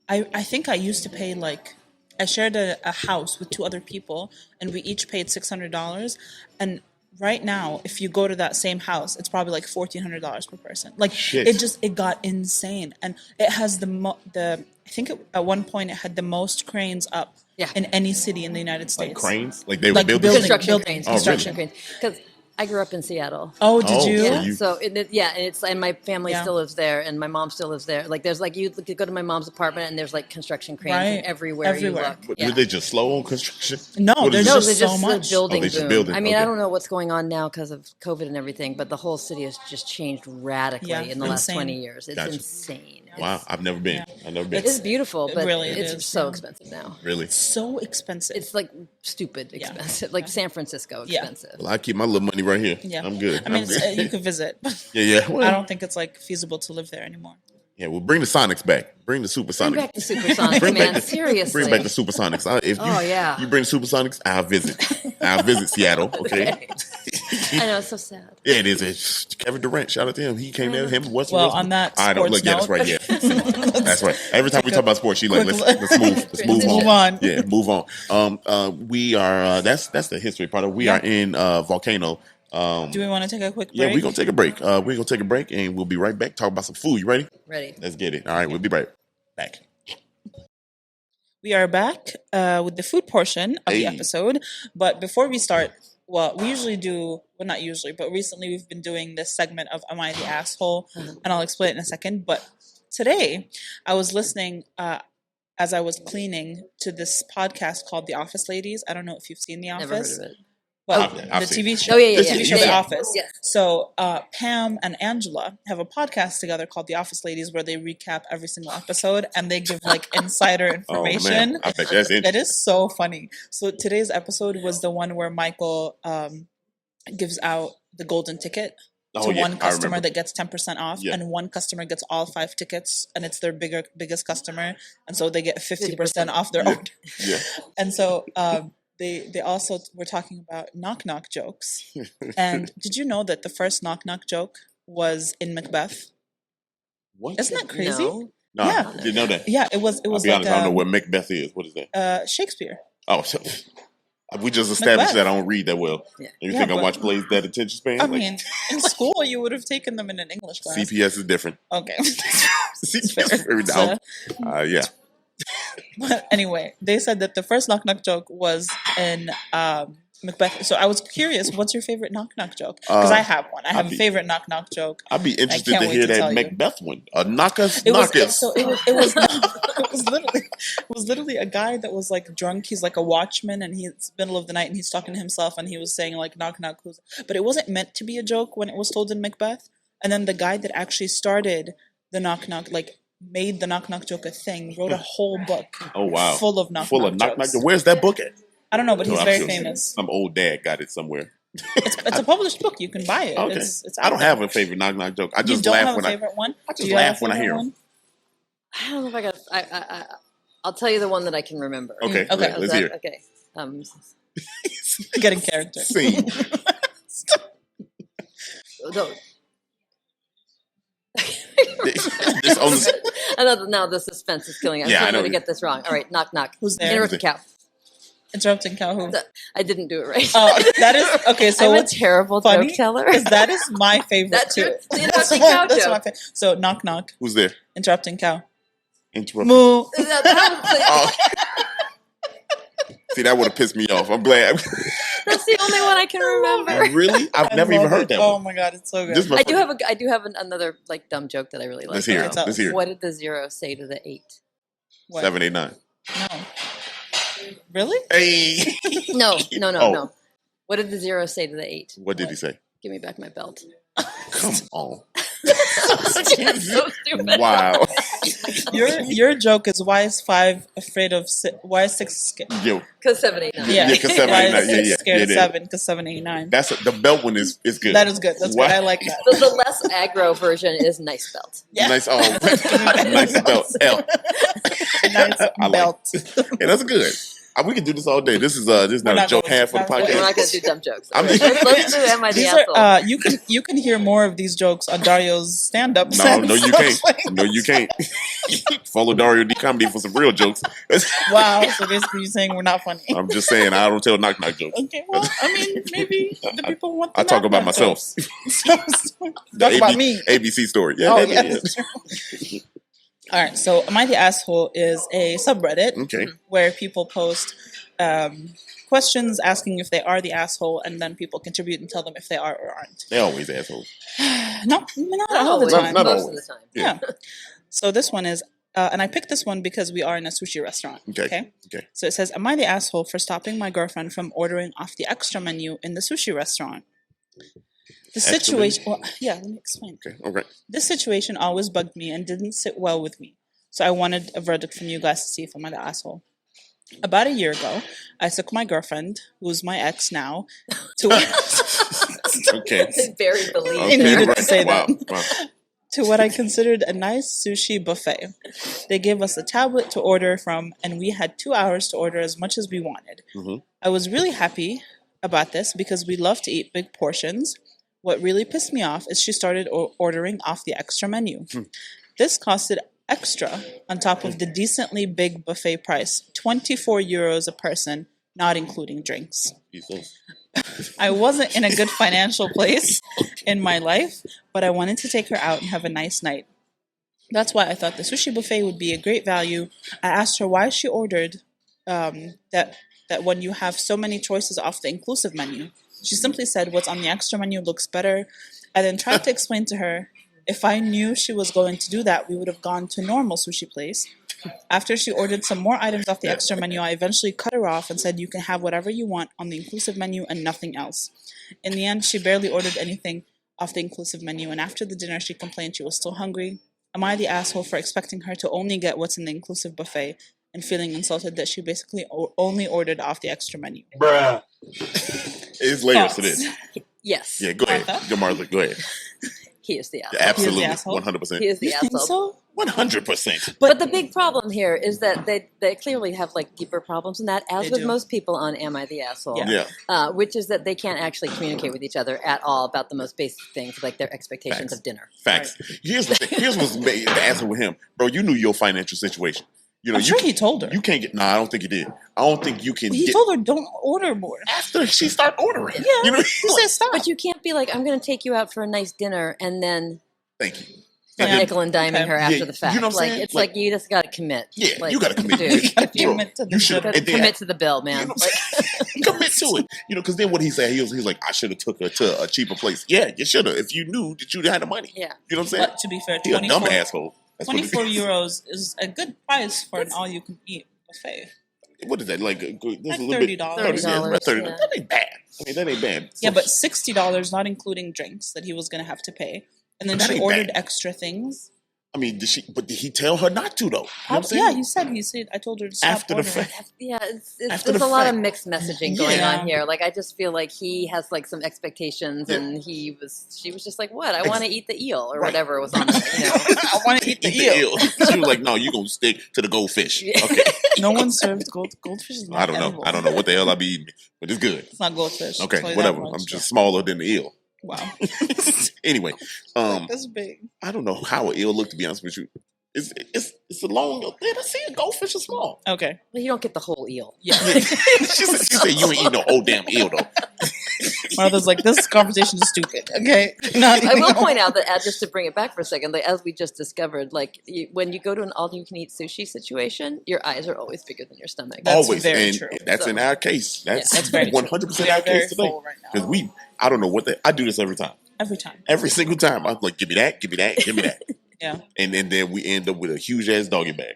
I think I used to pay like I shared a house with two other people, and we each paid $600. And right now, if you go to that same house, it's probably like $1,400 per person. Like Shit. it got insane, and it has I think at one point it had the most cranes up Yeah. in any city in the United States. like cranes, like they were Like building. building- construction cranes. Oh, Construction really? cranes. Because I grew up in Seattle. Oh, did Oh, you? so Yeah, you- so and my family Yeah. still lives there, and my mom still lives there. Like there's like you could go to my mom's apartment, and there's like construction cranes Right. everywhere you Everywhere. look. But Yeah. were they just slow on construction? No, What is there's it? No, just they're so just much. building Oh, they just boom. building, I mean, okay. I don't know what's going on now because of COVID and everything, but the whole city has just changed radically Yeah, in the last insane. 20 years. It's Gotcha. insane. Wow, I've never been. Yeah. I've never been. It's beautiful, but really it's is, so yeah. expensive now. Really. So expensive. It's like stupid Yeah. expensive, like San Francisco Yeah. expensive. Well, I keep my little money right here. yeah, I'm good. I mean, I'm good. you could visit. yeah. Well, I don't think it's like feasible to live there anymore. Yeah, well, bring the Sonics back. Bring the Supersonics. Bring back the Supersonics, Bring man. back Seriously. Bring back the Supersonics. If Oh, yeah. you bring Supersonics, I'll visit. I'll visit Seattle. Okay. I know, it's so sad. Yeah, it is. It's Kevin Durant. Shout out to him. He came there. Him and Western. Well, Westbrook. on that I don't sports look. Yeah, that's note- right. Yeah, that's right. Every time we talk about sports, she like quick- let's move Move on. Yeah, move on. We are. That's the history part of. We are in Volcano. Do we want to take a quick break? Yeah, we're gonna take a break. We're gonna take a break, and we'll be right back. Talk about some food. You ready? Ready. Let's get it. All right, we'll be right back. We are back with the food portion of the Hey. episode. But before we start, well, we usually do, well, not usually, but recently we've been doing this segment of Am I the Asshole? And I'll explain it in a second. But today, I was listening as I was cleaning to this podcast called The Office Ladies. I don't know if you've seen The Office. Never heard of it. Well, I've the seen TV it. show, Oh, yeah, the yeah, TV yeah. show Yeah, The yeah. Office. Yes. So Pam and Angela have a podcast together called The Office Ladies, where they recap every single episode and they give like insider Oh information. man, I bet that's That interesting. is so funny. So today's episode was the one where Michael gives out the golden ticket Oh to yeah, one I customer remember. that gets 10% off, Yeah. and one customer gets all 5 tickets, and it's their biggest customer, and so they get 50% off their order. Yeah. And so they also were talking about knock knock jokes. And did you know that the first knock knock joke was in Macbeth? What? Isn't that crazy? No. No, Yeah. I didn't know that. Yeah, it was I'll like be honest, I don't know what Macbeth is. What is that? Shakespeare. Oh, so, we just established Macbeth. that I don't read that well. Yeah. You Yeah, think I but- watch plays that attention span? I Like, mean, in school you would have taken them in an English class. CPS is different. Okay. CPS is very So- down. Yeah. But anyway, they said that the first knock knock joke was in Macbeth. So I was curious, what's your favorite knock knock joke? Because I have one. I have a favorite knock knock joke. I'd be interested can't to wait hear to tell that you. Macbeth one. Knock us, It was knock us. so it was it was literally a guy that was like drunk. He's like a watchman, and he's middle of the night, and he's talking to himself, and he was saying like knock knock who's. But it wasn't meant to be a joke when it was told in Macbeth. And then the guy that actually started the knock knock, like made the knock knock joke a thing, wrote a whole book. Oh wow. Full of knock Full knock of knock knock. jokes. Where's that book at? I don't know, but No, he's I'm very sure famous. Some old dad got it somewhere. It's a published book. You can buy it. Okay. It's I don't out there. have a favorite knock knock joke. I You just don't laugh have a when favorite one? I just Do you have a laugh when I favorite hear 'em. one? I don't know if I got. I'll tell you the one that I can remember. Okay, Okay. Is let's that- hear it. Okay. Getting character. Scene. No. This on the- Now the suspense is killing. I'm Yeah, I going know. to get this wrong. All right, knock knock. Who's there? Interrupted cow. Interrupting cow. Who? I didn't do it right. Oh, that is okay. So I'm a what's terrible funny joke teller. is that is my favorite That's too. your- the That's interrupting my- cow that's joke. my So knock knock. Who's there? Interrupting cow. Interrupt. Moo. Oh. See, that would have pissed me off. I'm glad. That's the only one I can remember. Really? I've I never even love heard it. that Oh one. my god, it's so good. This I do have another like dumb joke that I really like. Let's hear Okay, it. Let's hear it. What did the 0 say to the 8? What? 7, 8, 9. No. Really? Hey. No. Oh. What did the 0 say to the 8? What did he say? Give me back my belt. Come on. So stupid. Wow. Your joke is why is 5 afraid of why is 6 scared? Yo, Because 7, 8, 9. Yeah, Yeah, 'cause 7, why 8, 9. is Yeah, 6 yeah. scared of Yeah, yeah. 7? Because 7, 8, 9. that's the belt one is good. That is good. That's Why- good. I like that. The less aggro version is nice belt. Yeah. Nice. Oh, nice belt. L. Nice I like belt. Yeah, that's good. We can do this all day. This is not a not joke going- half for the not going- We're not podcast. going to do dumb jokes. I mean- Let's do Am I the These Asshole? are you can hear more of these jokes on Dario's stand-up. No, sets. no, you can't. No, you can't. Follow Dario D Comedy for some real jokes. Wow. So basically, you're saying we're not funny. I'm just saying, I don't tell knock knock jokes. Okay. Well, I mean, maybe the people want. The I talk about knock-knock myself. jokes. The Talk about me. ABC story. Yeah, Oh, that- yeah. yeah. That's true. All right. So, Am I the Asshole is a subreddit Okay. where people post questions asking if they are the asshole, and then people contribute and tell them if they are or aren't. They always assholes. Not all the always, time. Not most always. of the time. Yeah. So this one is, and I picked this one because we are in a sushi restaurant. Okay. Okay. So it says, "Am I the asshole for stopping my girlfriend from ordering off the extra menu in the sushi restaurant?" The Extra situation. Well, yeah, let me explain. Okay. Okay. This situation always bugged me and didn't sit well with me. So I wanted a verdict from you guys to see if I'm the asshole. About a year ago, I took my girlfriend, who's my ex now, to Okay. Very believed. It needed right. to say Wow. that. Wow. to what I considered a nice sushi buffet. They gave us a tablet to order from, and we had 2 hours to order as much as we wanted. Mhm. I was really happy about this because we love to eat big portions. What really pissed me off is she started ordering off the extra menu. This costed extra on top of the decently big buffet price, 24 euros a person, not including drinks. Jesus. I wasn't in a good financial place in my life, but I wanted to take her out and have a nice night. That's why I thought the sushi buffet would be a great value. I asked her why she ordered that when you have so many choices off the inclusive menu. She simply said what's on the extra menu looks better. I then tried to explain to her if I knew she was going to do that, we would have gone to normal sushi place. After she ordered some more items off the extra menu, I eventually cut her off and said you can have whatever you want on the inclusive menu and nothing else. In the end, she barely ordered anything off the inclusive menu, and after the dinner, she complained she was still hungry. Am I the asshole for expecting her to only get what's in the inclusive buffet and feeling insulted that she basically only ordered off the extra menu? Bruh. It's layers to this. Yes. Yeah, go ahead. Martha? Go, Martha. Go ahead. He is the asshole. Absolutely, asshole? 100%. He is the You think asshole. so? 100%. But the big problem here is that they clearly have like deeper problems than that, as They with do. most people on Am I the Asshole? Yeah. Which is that they can't actually communicate with each other at all about the most basic things, like their expectations Facts. of dinner. Facts. Here's what's made the answer with him, bro. You knew your financial situation. You know, I'm sure he told her. You can't get. Nah, I don't think he did. I don't think you can. He get, told her don't order more. after she start ordering. Yeah, You know, he said stop. But you can't be like, I'm going to take you out for a nice dinner and then thank you. Yeah. nickel and diming Okay. her after Yeah, the fact. you know what I'm like saying? it's Like- like you just got to commit. Yeah, Like, you got to commit. dude, You gotta Bro, commit to the you should dinner. commit to the bill, man. You know, Like, commit to it. You know, because then what he said, he was like, I should have took her to a cheaper place. Yeah, you should have if you knew that you had the money. yeah. You know what I'm saying? But to be fair, He a dumb asshole. That's what 24 euros is a good price for an all-you-can-eat buffet. What is that? Like a little Like bit. $30. Yeah, it's about $30. Yeah. That ain't bad. I mean, that ain't bad. Yeah, but $60, not including drinks that he was going to have to pay. And then That she ain't ordered bad. extra things. I mean, did he tell her not to though? You know what I'm saying? Yeah, he said, I told her to stop After the ordering. fact. Yeah, After there's the a lot of fact. mixed messaging going Yeah. on here. Like, I just feel like he has like some expectations, Yeah. and she was just like, "What? I want to eat the eel or Right. whatever was on there." You know? I want to eat the eel. She was like, no, you're going to stick to the goldfish. Yeah. Okay. No one serves goldfish. Is not I don't know. edible. I don't know what the hell I be eating, but it's good. It's not goldfish. Okay, I'll tell you whatever. that much. I'm just smaller than the eel. Wow. Anyway, That's big. I don't know how an eel look, to be honest with you. It's a long. Man, I see a goldfish is small. Okay. Well, you don't get the whole eel. Yeah. she said you ain't eating no whole damn eel though. Martha's like, this conversation is stupid. Okay. Not I will even- point out that, just to bring it back for a second, like, as we just discovered, like when you go to an all-you-can-eat sushi situation, your eyes are always bigger than your stomach. That's Always, very and true. that's So- in our case. That's That's very true. 100% We are our very case today. full right now. Because I don't know what I do this every time. Every time. Every single time, I'm like, give me that, give me that, give me that, Yeah. and then we end up with a huge ass doggy bag,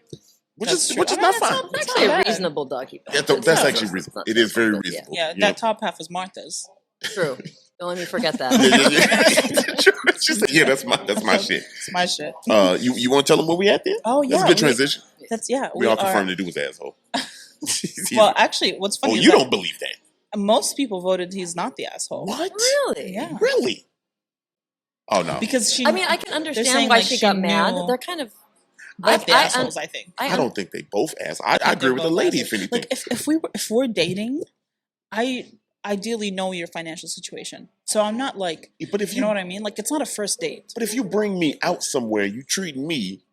which That's is true. which is I not mean, it's fine. not- It's actually a bad. reasonable doggy bag. That's It's not- actually it's reasonable. not It is very so bad, yeah. reasonable. Yeah. You That know? top half is Martha's. True. Don't let me forget that. Yeah. She said, "Yeah, that's my shit." It's my shit. You want to tell them where we at there? Oh, That's yeah. a good transition. That's, yeah. We all are- confirmed the dude was asshole. Well, actually, what's funny oh, is you that don't believe that? most people voted he's not the asshole. What? Really? Yeah. Really? Oh no. Because she. I mean, I can saying, understand why like, she she got mad. knew- They're kind of. both the I- assholes, I think. I don't think they both asked. I agree with the lady. If anything, Like if we're dating, I ideally know your financial situation. So I'm not like, but if you know what I mean? Like it's not a first date. But if you bring me out somewhere, you treat me,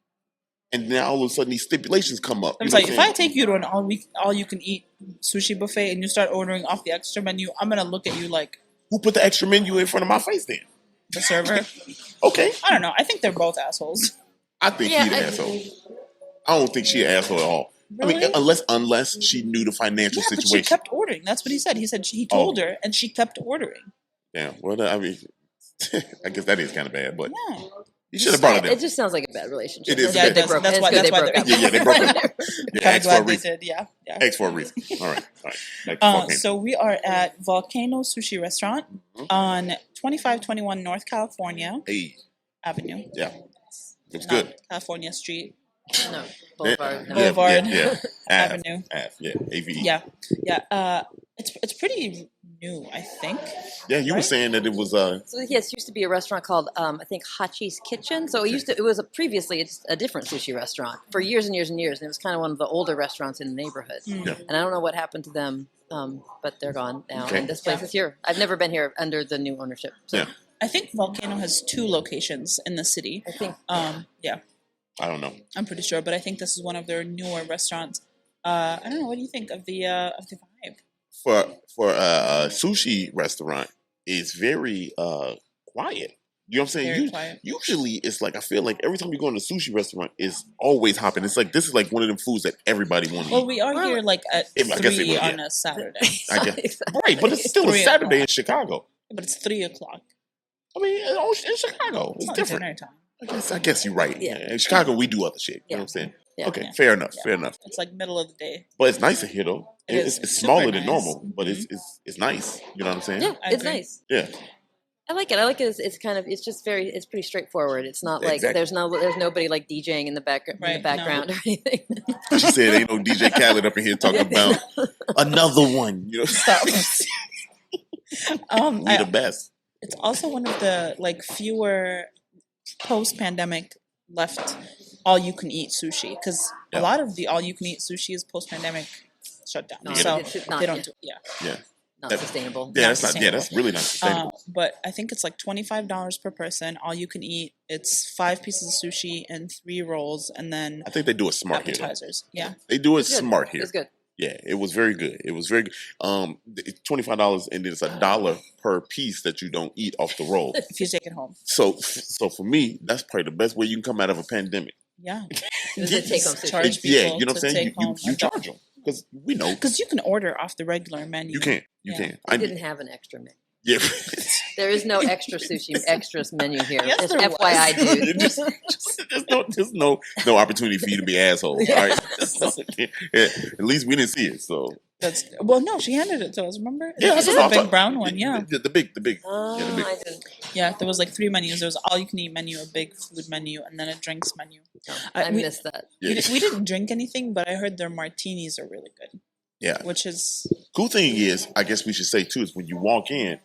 and then all of a sudden these stipulations come up. I'm you know sorry, what if I take you to an all you can eat sushi buffet and you start ordering off the extra menu, I'm gonna look at you like who put the extra menu in front of my face then? the server. Okay, I don't know. I think they're both assholes. I think Yeah, he's an asshole. I don't think she an asshole at all. I mean, Really? unless she knew the financial Yeah, but she situation. kept ordering. That's what he said. He said he told her and she kept ordering. Yeah, well, I mean, I guess that is kind of bad, but Yeah. you should have brought it It in. just sounds like a bad relationship. It is It's bad. good they Yeah, broke- that's it's why- good that's they why broke they- up. Yeah, they broke up. Yeah, Kind of ask for a glad they reason. did. Yeah. Yeah. Ask for a reason. All right. Back to Volcano. So we are at Volcano Sushi Restaurant Mhm. on 2521 North California Hey, Avenue. yeah, looks Not good. California Street. No, Boulevard. No. Boulevard. Yeah. Avenue. Yeah, AVE. Yeah, yeah. It's pretty new, I think. Yeah, you were Right? saying that it was So yes, it used to be a restaurant called I think Hachi's Kitchen. So it was previously a different sushi restaurant for years and years and years, and it was kind of one of the older restaurants in the neighborhood. Mm. Yeah. And I don't know what happened to them, but they're gone now. Okay. And this place Yeah. is here. I've never been here under the new ownership. So Yeah. I think Volcano has 2 locations in the city. I think Yeah, I don't know. I'm pretty sure, but I think this is one of their newer restaurants. I don't know. What do you think of the vibe? For a sushi restaurant, it's very quiet. You know what I'm saying? Very quiet. Usually, it's like I feel like every time you go in a sushi restaurant, it's always hopping. It's like this is like one of them foods that everybody wants. Well, we are here like at I guess they 3 will, on yeah. a Saturday. I guess. Exactly. Right, but it's still a 3 Saturday o'clock. in Chicago. But it's 3 o'clock. I mean, in Chicago, it's not different. dinner time. I guess you're right. Yeah. In Chicago, we do other shit. You know what I'm saying? Yeah. Okay, Yeah. fair enough. Yeah. Fair enough. It's like middle of the day. But it's nicer here, though. It is. It's Super smaller than nice. normal, but it's nice. You know what I'm saying? Yeah, I it's agree. nice. Yeah. I like it. It's kind of, it's just it's pretty straightforward. It's not like Exactly. there's nobody like DJing in the Right, no. background or anything. She said, "Ain't no DJ Khaled up in here talking about another one." You know, Stop. we the best. It's also one of the like fewer post-pandemic left all-you-can-eat sushi because Yeah. a lot of the all-you-can-eat sushi is post-pandemic shut down. No, So it's not, they don't do yeah. Yeah. not That- sustainable. Yeah, Not that's not. Yeah, that's really not sustainable. But I think it's like $25 per person, all you can eat. It's 5 pieces of sushi and 3 rolls, and then I think they do it smart here. though. appetizers. Yeah, They do it It's good. smart here. It's good. Yeah, it was very good. It was very good. It's $25 and it's $1 per piece that you don't eat off the roll. if you take it home. So for me, that's probably the best way you can come out of a pandemic. Yeah, It's a take-home sushi. Charge Yeah, people you know what to I'm saying. take home You a- charge them because we know because you can order off the regular menu. you can't. You Yeah. can't. I didn't have an extra menu. Yeah. There is no extra sushi extras menu here. Yes, Just there was. FYI, dude. There's no opportunity for you to be an asshole. All right. Yeah, at least we didn't see it. So That's well, no, she handed it to us. Remember? yeah, It's that's a what I'm big talking- brown one. Yeah, the big. Oh, Yeah, the big. I didn't. yeah. There was like 3 menus. There was all you can eat menu, a big food menu, and then a drinks menu. No, I- I we- missed that. Yeah. We didn't drink anything, but I heard their martinis are really good. Yeah. Which is Cool thing is, I guess we should say too, is when you walk in,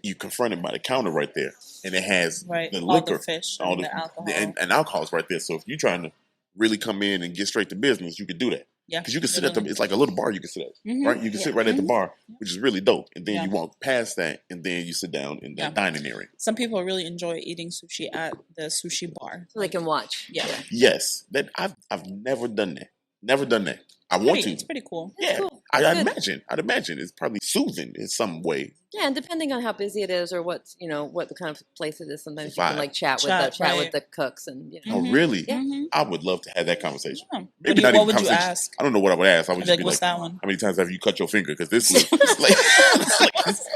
you confronted by the counter right there, and it has right. the all liquor, the fish, all and the the alcohol. and alcohol's right there. So if you're trying to really come in and get straight to business, you could do that. yeah, Because you can sit at the, literally. it's like a little bar you can sit at, Mhm. right? You can sit right at the Mhm. bar, which is really dope. And then Yeah. you walk past that, and then you sit down in the Yeah. dining area. Some people really enjoy eating sushi at the sushi bar. So they can watch. Yeah. Yes, that I've never done that. Never done that. I want It's to. pretty cool. Yeah, cool. I'd Good. imagine. I'd imagine it's probably soothing in some way. Yeah, and depending on how busy it is or what the kind of place it is, sometimes you Vibe. can like chat with Right. the cooks and Oh, Mhm. really? Yeah. Mhm. I would love to have that conversation. Yeah. Maybe what not even would you conversation. ask? I don't know what I would ask. I would I'd just be be like, like, what's that one? how many times have you cut your finger? Because this looks like,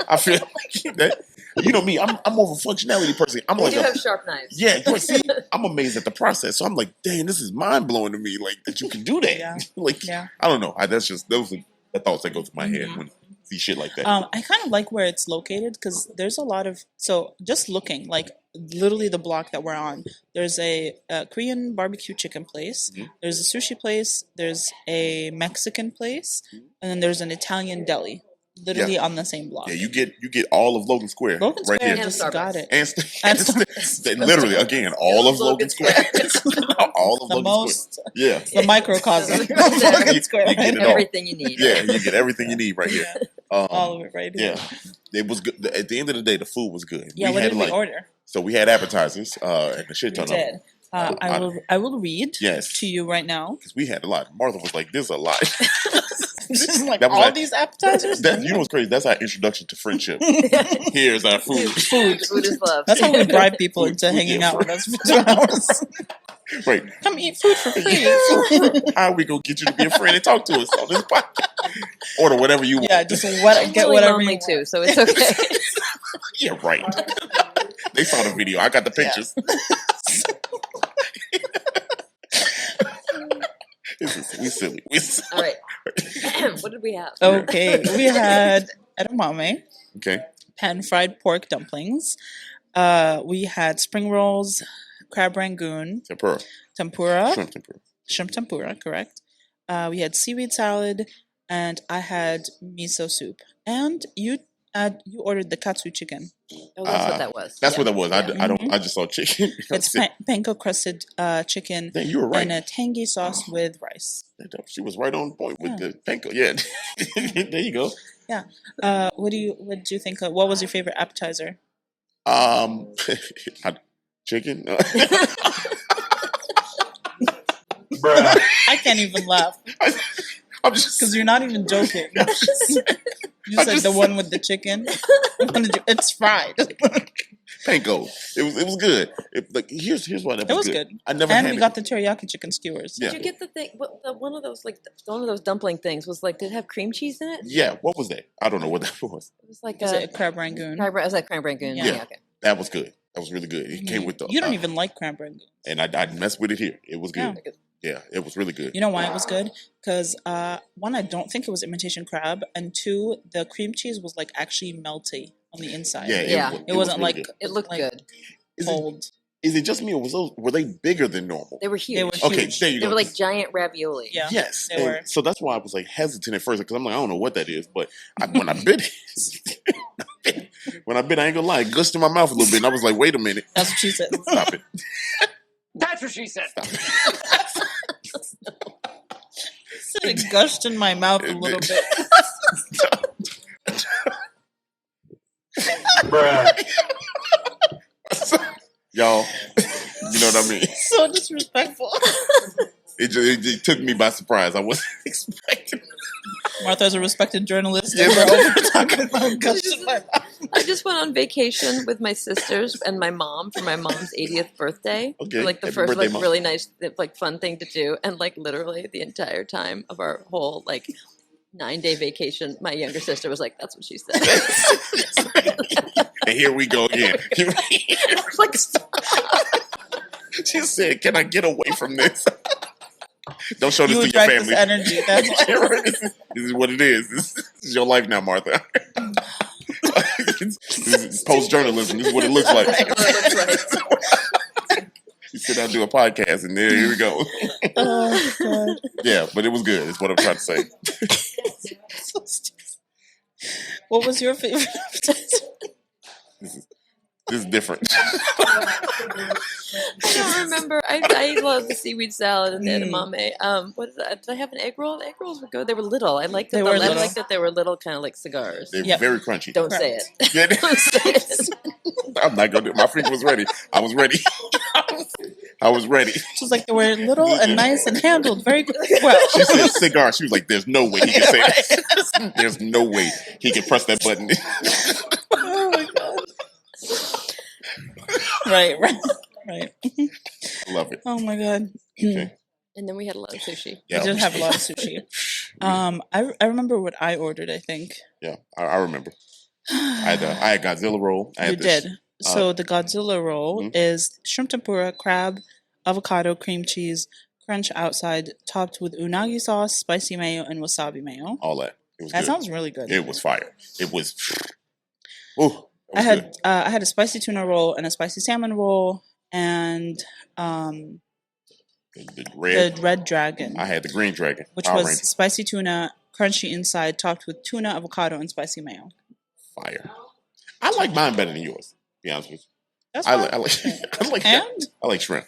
I feel like that. You know me, I'm more of a functionality person. I'm They like, do have sharp knives. yeah, but see, I'm amazed at the process. So I'm like, dang, this is mind blowing to me. Like that you can do that. Yeah. Like, Yeah. I don't know. Those are the thoughts that go through my head Mhm. when I see shit like that. I kind of like where it's located because there's a lot of just looking like literally the block that we're on. There's a Korean barbecue chicken place. Mhm. There's a sushi place. There's a Mexican place, and then there's an Italian deli. Literally on the same block. Yeah, you get all of Logan Square Logan right Square here. just And got it. And, And literally again, all of Logan Square. all of The Logan most, Square. Yeah. the microcosm of Right there. Logan Square. You get Right it now. all. Everything you need. Yeah, you get everything you need right here. All of it right here. Yeah, it was good. At the end of the day, the food was good. Yeah, what did we order? So we had appetizers and a shit We ton of did. them. I will read Yes. to you right now. Because we had a lot. Martha was like, "This is a lot." Just like That was all like- these appetizers. You know what's crazy? That's our introduction to friendship. Here's our food. Food is love. That's how we bribe people Food- into food, hanging yeah, out with us for 2 hours. Right. Come eat food for free. How are we gonna get you to be a friend and talk to us on this podcast? Order whatever you want. Yeah, just I'm get really whatever lonely you want. too, so it's okay. Yeah, right. They saw the video. I got the pictures. We silly. All right. What did we have? Okay, we had edamame, Okay. pan-fried pork dumplings. We had spring rolls, crab rangoon, tempura, shrimp tempura, correct. We had seaweed salad, and I had miso soup. And you ordered the katsu chicken. Oh, that's what that was. That's Yeah. what that was. Yeah. I just saw chicken. It's panko crusted chicken Dang, you were right. and a tangy sauce with rice. She was right on point with the panko. Yeah. There you go. What do you think? What was your favorite appetizer? Chicken. I can't even laugh I'm just because you're not even joking. You said the one with the chicken. It's fried. Panko. It was good. Like here's why that It was was good. good. I never And had we it. got the teriyaki chicken skewers. Yeah. Did you get the thing? One of those dumpling things was like, did it have cream cheese in it? Yeah, what was that? I don't know what that was. It was like Was a it a crab rangoon? was that crab rangoon? Yeah. Yeah. Okay. That was good. That was really good. It came with the. You don't even like crab rangoon. And I messed with it here. It was good. Yeah, it was really good. You know why it was good? Because one, I don't think it was imitation crab, and two, the cream cheese was like actually melty on the inside. Yeah, Yeah. It wasn't really like good. It looked like good. cold. Is it just me, or were they bigger than normal? They were huge. They were Okay, huge. there you They go. were like giant ravioli. Yeah. Yes, they and were. so that's why I was like hesitant at first because I'm like I don't know what that is, but when I bit it, I ain't gonna lie, it gushed in my mouth a little bit, and I was like, wait a minute, That's what she said. stop it. That's what she said. It gushed in my mouth a little bit. Bruh. Y'all, you know what I mean? So disrespectful. It took me by surprise. I wasn't expecting. Martha's a respected journalist. Yeah, and we're but- over talking about gushed in my mouth. I just went on vacation with my sisters and my mom for my mom's 80th birthday. Okay. Like the Happy first birthday, like Mom. really nice like fun thing to do, and like literally the entire time of our whole like 9-day vacation, my younger sister was like, "That's what she said." And here we go again. I was like, "Stop." She said, "Can I get away from this? Don't show this You to your attract family." this energy. That's why. This is what it is. This is your life now, Martha. This is post journalism. This is what it looks like. You sit down and do a podcast, and here we go. Oh, God. Yeah, but it was good. Is what I'm trying to say. So stupid. What was your favorite appetizer? This is different. I don't remember. I love the seaweed salad and the edamame. What is that? Did I have an egg roll? The egg rolls were good. They were little. I liked that. They were I little. liked that they were little, kind of like cigars. They're Yep. very crunchy. Don't say it. Yeah, Don't say it. I'm not gonna do it. My finger was ready. I was ready. I was ready. She was like, they were little and nice and handled very well. She said cigar. She was like, "There's no way he can say that. There's no way he can press that button." Oh, my God. Right. Love it. Oh, my God. Okay. And then we had a lot of sushi. Yeah, We did have a lot of sushi. I remember what I ordered, I think. Yeah, I remember. I had Godzilla Roll. I You had this, did. So the Godzilla roll is shrimp tempura, crab, avocado, cream cheese, crunch outside, topped with unagi sauce, spicy mayo, and wasabi mayo. all that. It was That good. sounds really good. It was fire. It was. Ooh, I had a spicy tuna roll and a spicy salmon roll and the the red. red dragon, I had the green dragon, which Power was Ranger. spicy tuna, crunchy inside, topped with tuna, avocado, and spicy mayo. Fire. I like mine better than yours. To be honest with you. That's I fine. like. I like. And I like shrimp.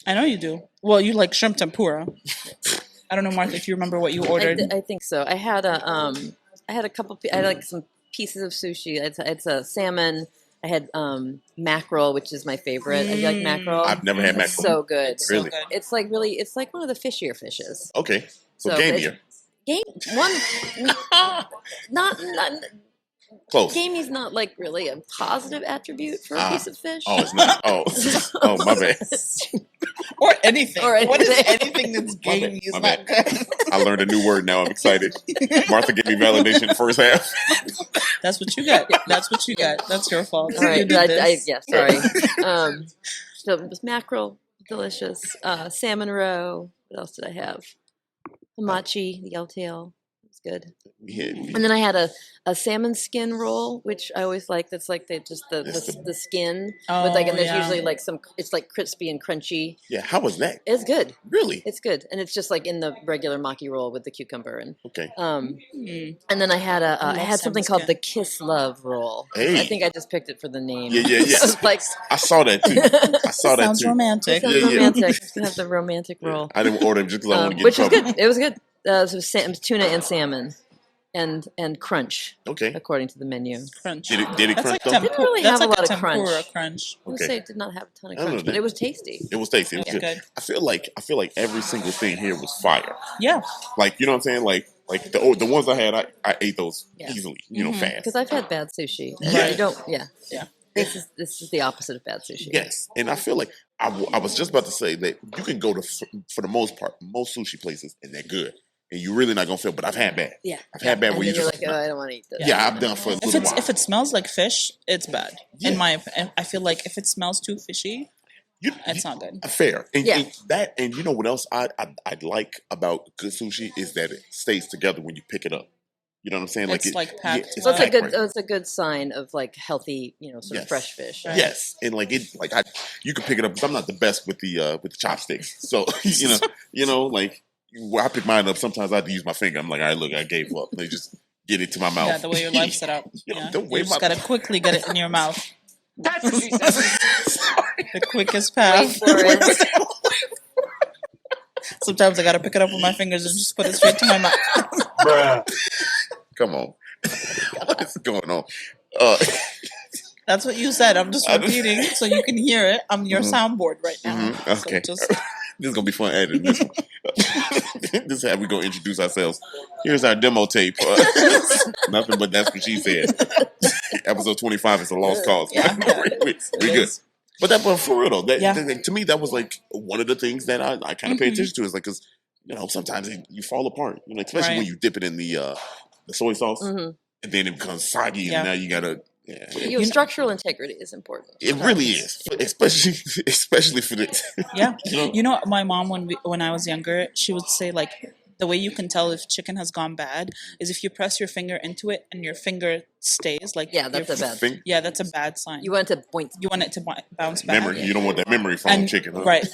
I know you do. Well, you like shrimp tempura. I don't know, Martha, if you remember what you ordered. I think so. I had a couple. I had like some pieces of sushi. It's a salmon. I had mackerel, which is my favorite. I like mackerel. I've never had It's mackerel. so good. It's Really? so good. It's like really. It's like one of the fishier fishes. Okay, so So gamier. Game one, not Close. gamey's not like really a positive attribute for a Ah. piece of fish. Oh, it's not. Oh, my bad. Or anything. Or What is anything. anything that's My bad, gamey is my not bad. good. I learned a new word. Now I'm excited. Martha gave me validation the first half. That's what you got. That's what you got. That's your fault. All right, You did this. yeah, sorry. So it was mackerel, delicious. Salmon roe. What else did I have? Hamachi, the yellowtail. It was good. Yeah, And then I had a salmon skin roll, which I always like. That's like the skin with like, and there's usually like it's like crispy and crunchy. yeah. How was that? It's good. Really? It's good, and it's just like in the regular maki roll with the cucumber and Okay. Mm. and then I had I love had something salmon called skin. the Kiss Love roll. Hey. I think I just picked it for the name. Yeah. It's like I saw that too. I saw that Sounds too. romantic. it sounds Yeah, yeah. romantic. It's gonna have the romantic roll, I didn't order it just because I want to get which in was trouble. good. It was good. So it was tuna and salmon, and crunch Okay. according to the menu. Crunch. Did it That's crunch like though? tempura. Didn't really That's have a like lot of tempura crunch. I would Okay. say it did not have a ton of I don't crunch, know but that. it was tasty. It was tasty. It was Yeah, good. good. I feel like every single thing here was fire. Yeah. Like, you know what I'm saying? Like the ones I had, I ate those Yeah. easily. You know, fast. Because I've had bad sushi. And Yeah. you don't. Yeah. This is the opposite of bad sushi. Yes, and I feel like I was just about to say that you can go to, for the most part, most sushi places, and they're good, and you're really not gonna feel. But I've had bad. Yeah. I've had bad And where you then you're just like, oh, I don't want to eat this. yeah, I've done for a little while. If it smells like fish, it's bad. Yeah. In my opinion, I feel like if it smells too fishy, it's not good. Fair. And, Yeah. and that, and you know what else I like about good sushi is that it stays together when you pick it up. You know what I'm saying? It's like packed. So it's a packed good right. it's a good sign of like healthy, sort Yes. of fresh fish. Right. Yes, and like it, like you can pick it up. 'Cause I'm not the best with the chopsticks, so like where I pick mine up. Sometimes I have to use my finger. I'm like, all right, look, I gave up. They just get it to my mouth. Yeah, the way your life's set up. Yeah. the way You just gotta quickly get it in your mouth. That's what she said. The quickest Wait path. for it. Sometimes I gotta pick it up with my fingers and just put it straight to my mouth. Bruh. Come on, what is going on? That's what you said. I'm just repeating so you can hear it. I'm your soundboard right now. Okay, So just, this is gonna be fun editing. This is how we gonna introduce ourselves. Here's our demo tape. Nothing but that's what she said. Episode 25 is a lost cause. Yeah. we good. But for real though, Yeah. to me that was like one of the things that I kind of pay attention to is like because sometimes you fall apart, especially Right. when you dip it in the soy sauce and then it becomes soggy Yeah. and now you gotta. Yeah. Structural integrity is important. It really is, especially for the yeah. My mom when I was younger, she would say like the way you can tell if chicken has gone bad is if you press your finger into it and your finger stays like Yeah, that's a bad. thing. Yeah, that's a bad sign. You want to point. You want it to bounce back. Memory. You don't want that memory foam chicken, huh? Right.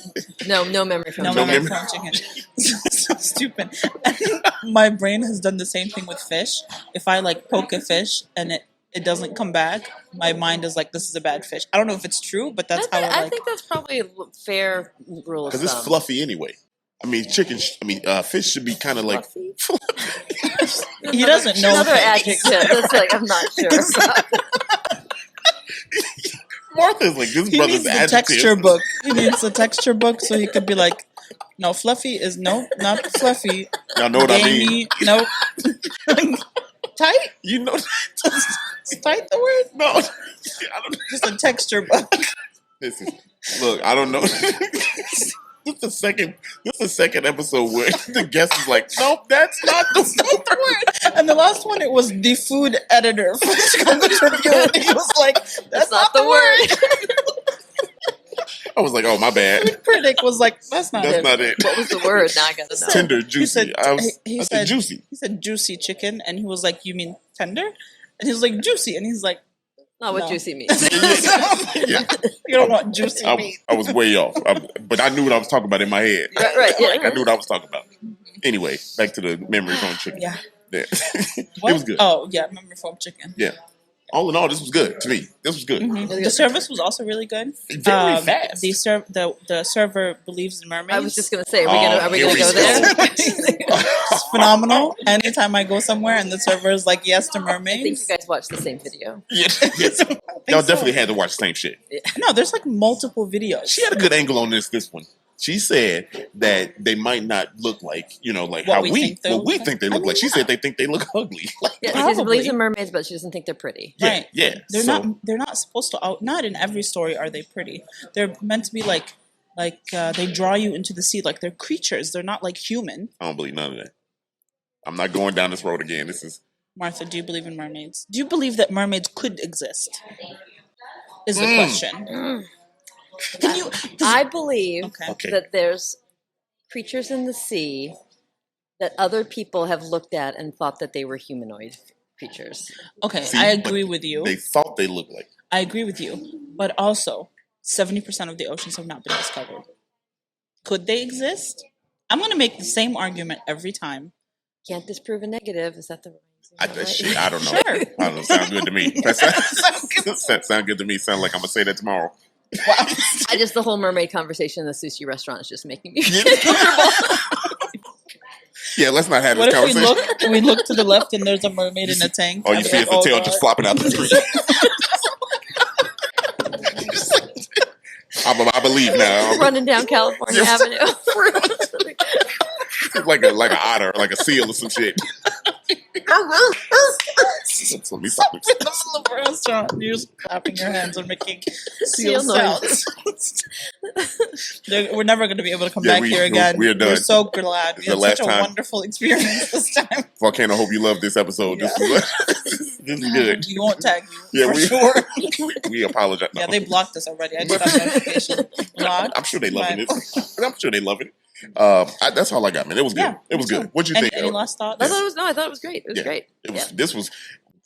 No memory from No chicken. memory foam chicken. So stupid. And my brain has done the same thing with fish. If I like poke a fish and it doesn't come back, my mind is like, this is a bad fish. I don't know if it's true, but that's how I think that's probably a fair rule of thumb. Because it's fluffy anyway. I mean, fish should be kind of like. He doesn't know. Another adjective. That's like I'm not sure. Martha's like this He brother's needs the adjective. texture book. He needs the texture book so he could be like, no, fluffy is no, not fluffy. Y'all know what I mean? Gamey, no. Tight? You know, Is tight the word? no. I don't. Just a texture book. Look, I don't know. This is the second episode where the guest is like, nope, that's not the word. And the last one, it was the food editor for the Chicago Tribune. He was like, that's not the word. I was like, oh, my bad. Food critic was like, that's not That's it. not it. What was the word? Now I gotta know. Tender, juicy. He said juicy. He said juicy chicken, and he was like, you mean tender? And he was like, juicy. And he's like, Not what No. juicy means. Yeah. you don't want juicy meat. I was way off, but I knew what I was talking about in my head. Right, yeah. Like, I knew what I was talking about. Anyway, back to the memory foam chicken. Yeah. Yeah. It What? was good. Oh, yeah, memory foam chicken. Yeah. All in all, this was good to me. This was good. The service was also really good. Very fast. The server believes in mermaids. I was just gonna say, are we here gonna we go there? It's phenomenal. Anytime I go somewhere and the server is like, yes to I think mermaids. you guys watched the same video. Yeah. Y'all definitely had to watch the same shit. No, there's like multiple videos. She had a good angle on this one. She said that they might not look like, like What how we we think they what look we like. think they I look mean, like. She said they think they look ugly. Yeah, she Probably. believes in mermaids, but she doesn't think they're pretty. Yeah, Right. yeah. They're So- not supposed to not in every story are they pretty. They're meant to be like they draw you into the sea like they're creatures. They're not like human. I don't believe none of that. I'm not going down this road again. This is Martha, do you believe in mermaids? Do you believe that mermaids could exist? Is the question. Can you I believe Okay. that there's creatures in the sea that other people have looked at and thought that they were humanoid creatures. Okay, See, I but agree with you. They thought they looked like. I agree with you. But also, 70% of the oceans have not been discovered. Could they exist? I'm going to make the same argument every time. Can't disprove a negative. Is that the I don't know. Sure. I don't know. Sound good to me. That sound good to me. Sound like I'm gonna say that tomorrow. The whole mermaid conversation in the sushi restaurant is just making me Yeah, let's not have What this if conversation. we look to the left and there's a mermaid in a tank? All you I'd be see is like, the tail God. just flopping out the tree. I believe now. running down California Avenue. Like an otter, like a seal or some shit. Let me in the middle of a restaurant, and you're just clapping your hands and making seal Seal noises. sounds. We're never going to be able to come Yeah, back here again. we're done. We're so glad. We The had last such a time. wonderful experience this time. Volcano, hope you love this episode. Yeah. This is good. We won't tag you Yeah, for we sure. we apologize. Yeah, they blocked us already. I just got a notification. Blocked. I'm sure they loving Right. it. I'm sure they loving it. That's all I got, man. It was good. Yeah, It was me good. too. What'd you Any, think? any last thoughts? I thought it was great. It was Yeah. great. It was. Yeah. This was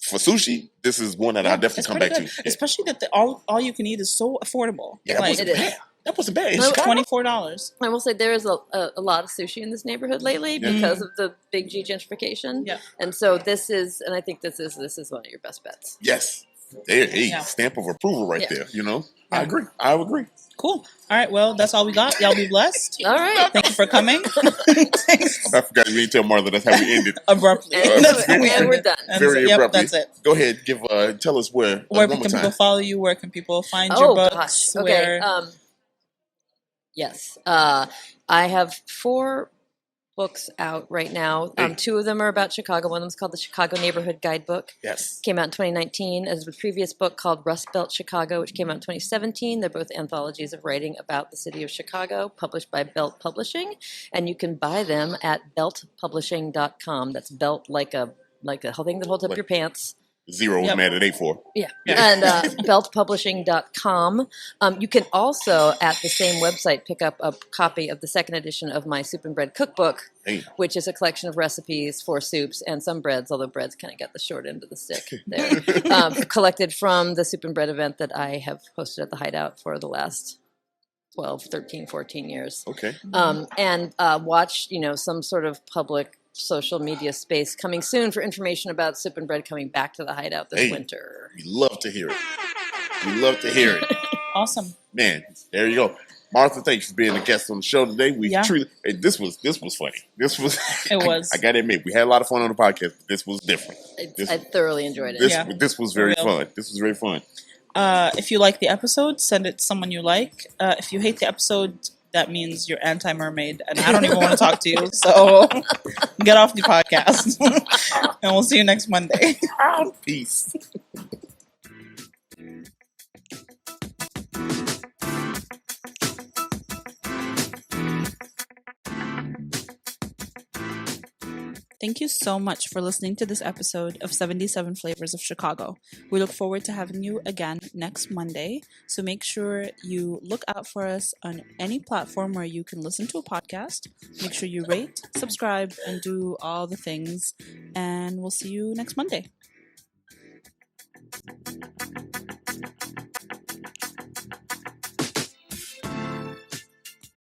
for sushi. This is one that I definitely It's come pretty back good. to. Yeah. Especially that all you can eat is so affordable. Yeah, that Like, wasn't It is. bad. That wasn't bad. In No, Chicago? $24. I will say there is a lot of sushi in this neighborhood lately Yeah. because of the Big G gentrification. Yeah. And so this is one of your best bets. Yes. There, hey, Yeah. stamp of approval right Yeah. there. You know, Yeah. I agree. I agree. Cool. All right. Well, that's all we got. Y'all be blessed. All right. Thank you for coming. Thanks. I forgot you didn't tell Martha that's how we ended. Abruptly. And, That's how we and we're ended. done. And Very so- yep, abruptly. that's it. Go ahead, tell us where. Where one can more people time. follow you? Where can people find your books? Gosh. Okay. Where Yes. I have 4 books out right now. Hey. 2 of them are about Chicago. One of them is called the Chicago Neighborhood Guidebook. Yes. Came out in 2019. As a previous book called Rust Belt Chicago, which came out in 2017. They're both anthologies of writing about the city of Chicago, published by Belt Publishing, and you can buy them at beltpublishing.com. That's belt like a thing that holds up Like- your pants. Zero was Yep. mad at 8-4. Yeah. Yeah. And beltpublishing.com. You can also, at the same website, pick up a copy of the second edition of my Soup and Bread Cookbook, Hey. which is a collection of recipes for soups and some breads, although breads kind of got the short end of the stick there. Collected from the Soup and Bread event that I have hosted at the Hideout for the last 12, 13, 14 years. Okay. And watch, some sort of public social media space coming soon for information about Soup and Bread coming back to the Hideout this Hey. winter. We love to hear it. We love to hear it. awesome. Man, there you go. Martha, thanks for being a guest on the show today. We Yeah. truly, hey, this was funny. This was, It was. I gotta admit, we had a lot of fun on the podcast. But this was different. This, I thoroughly enjoyed it. Yeah. this was very For real. fun. This was very fun. If you like the episode, send it to someone you like. If you hate the episode, that means you're anti-mermaid, and I don't even want to talk to you. So get off the podcast, and we'll see you next Monday. Peace. Thank you so much for listening to this episode of 77 Flavors of Chicago. We look forward to having you again next Monday. So make sure you look out for us on any platform where you can listen to a podcast. Make sure you rate, subscribe, and do all the things. And we'll see you next Monday.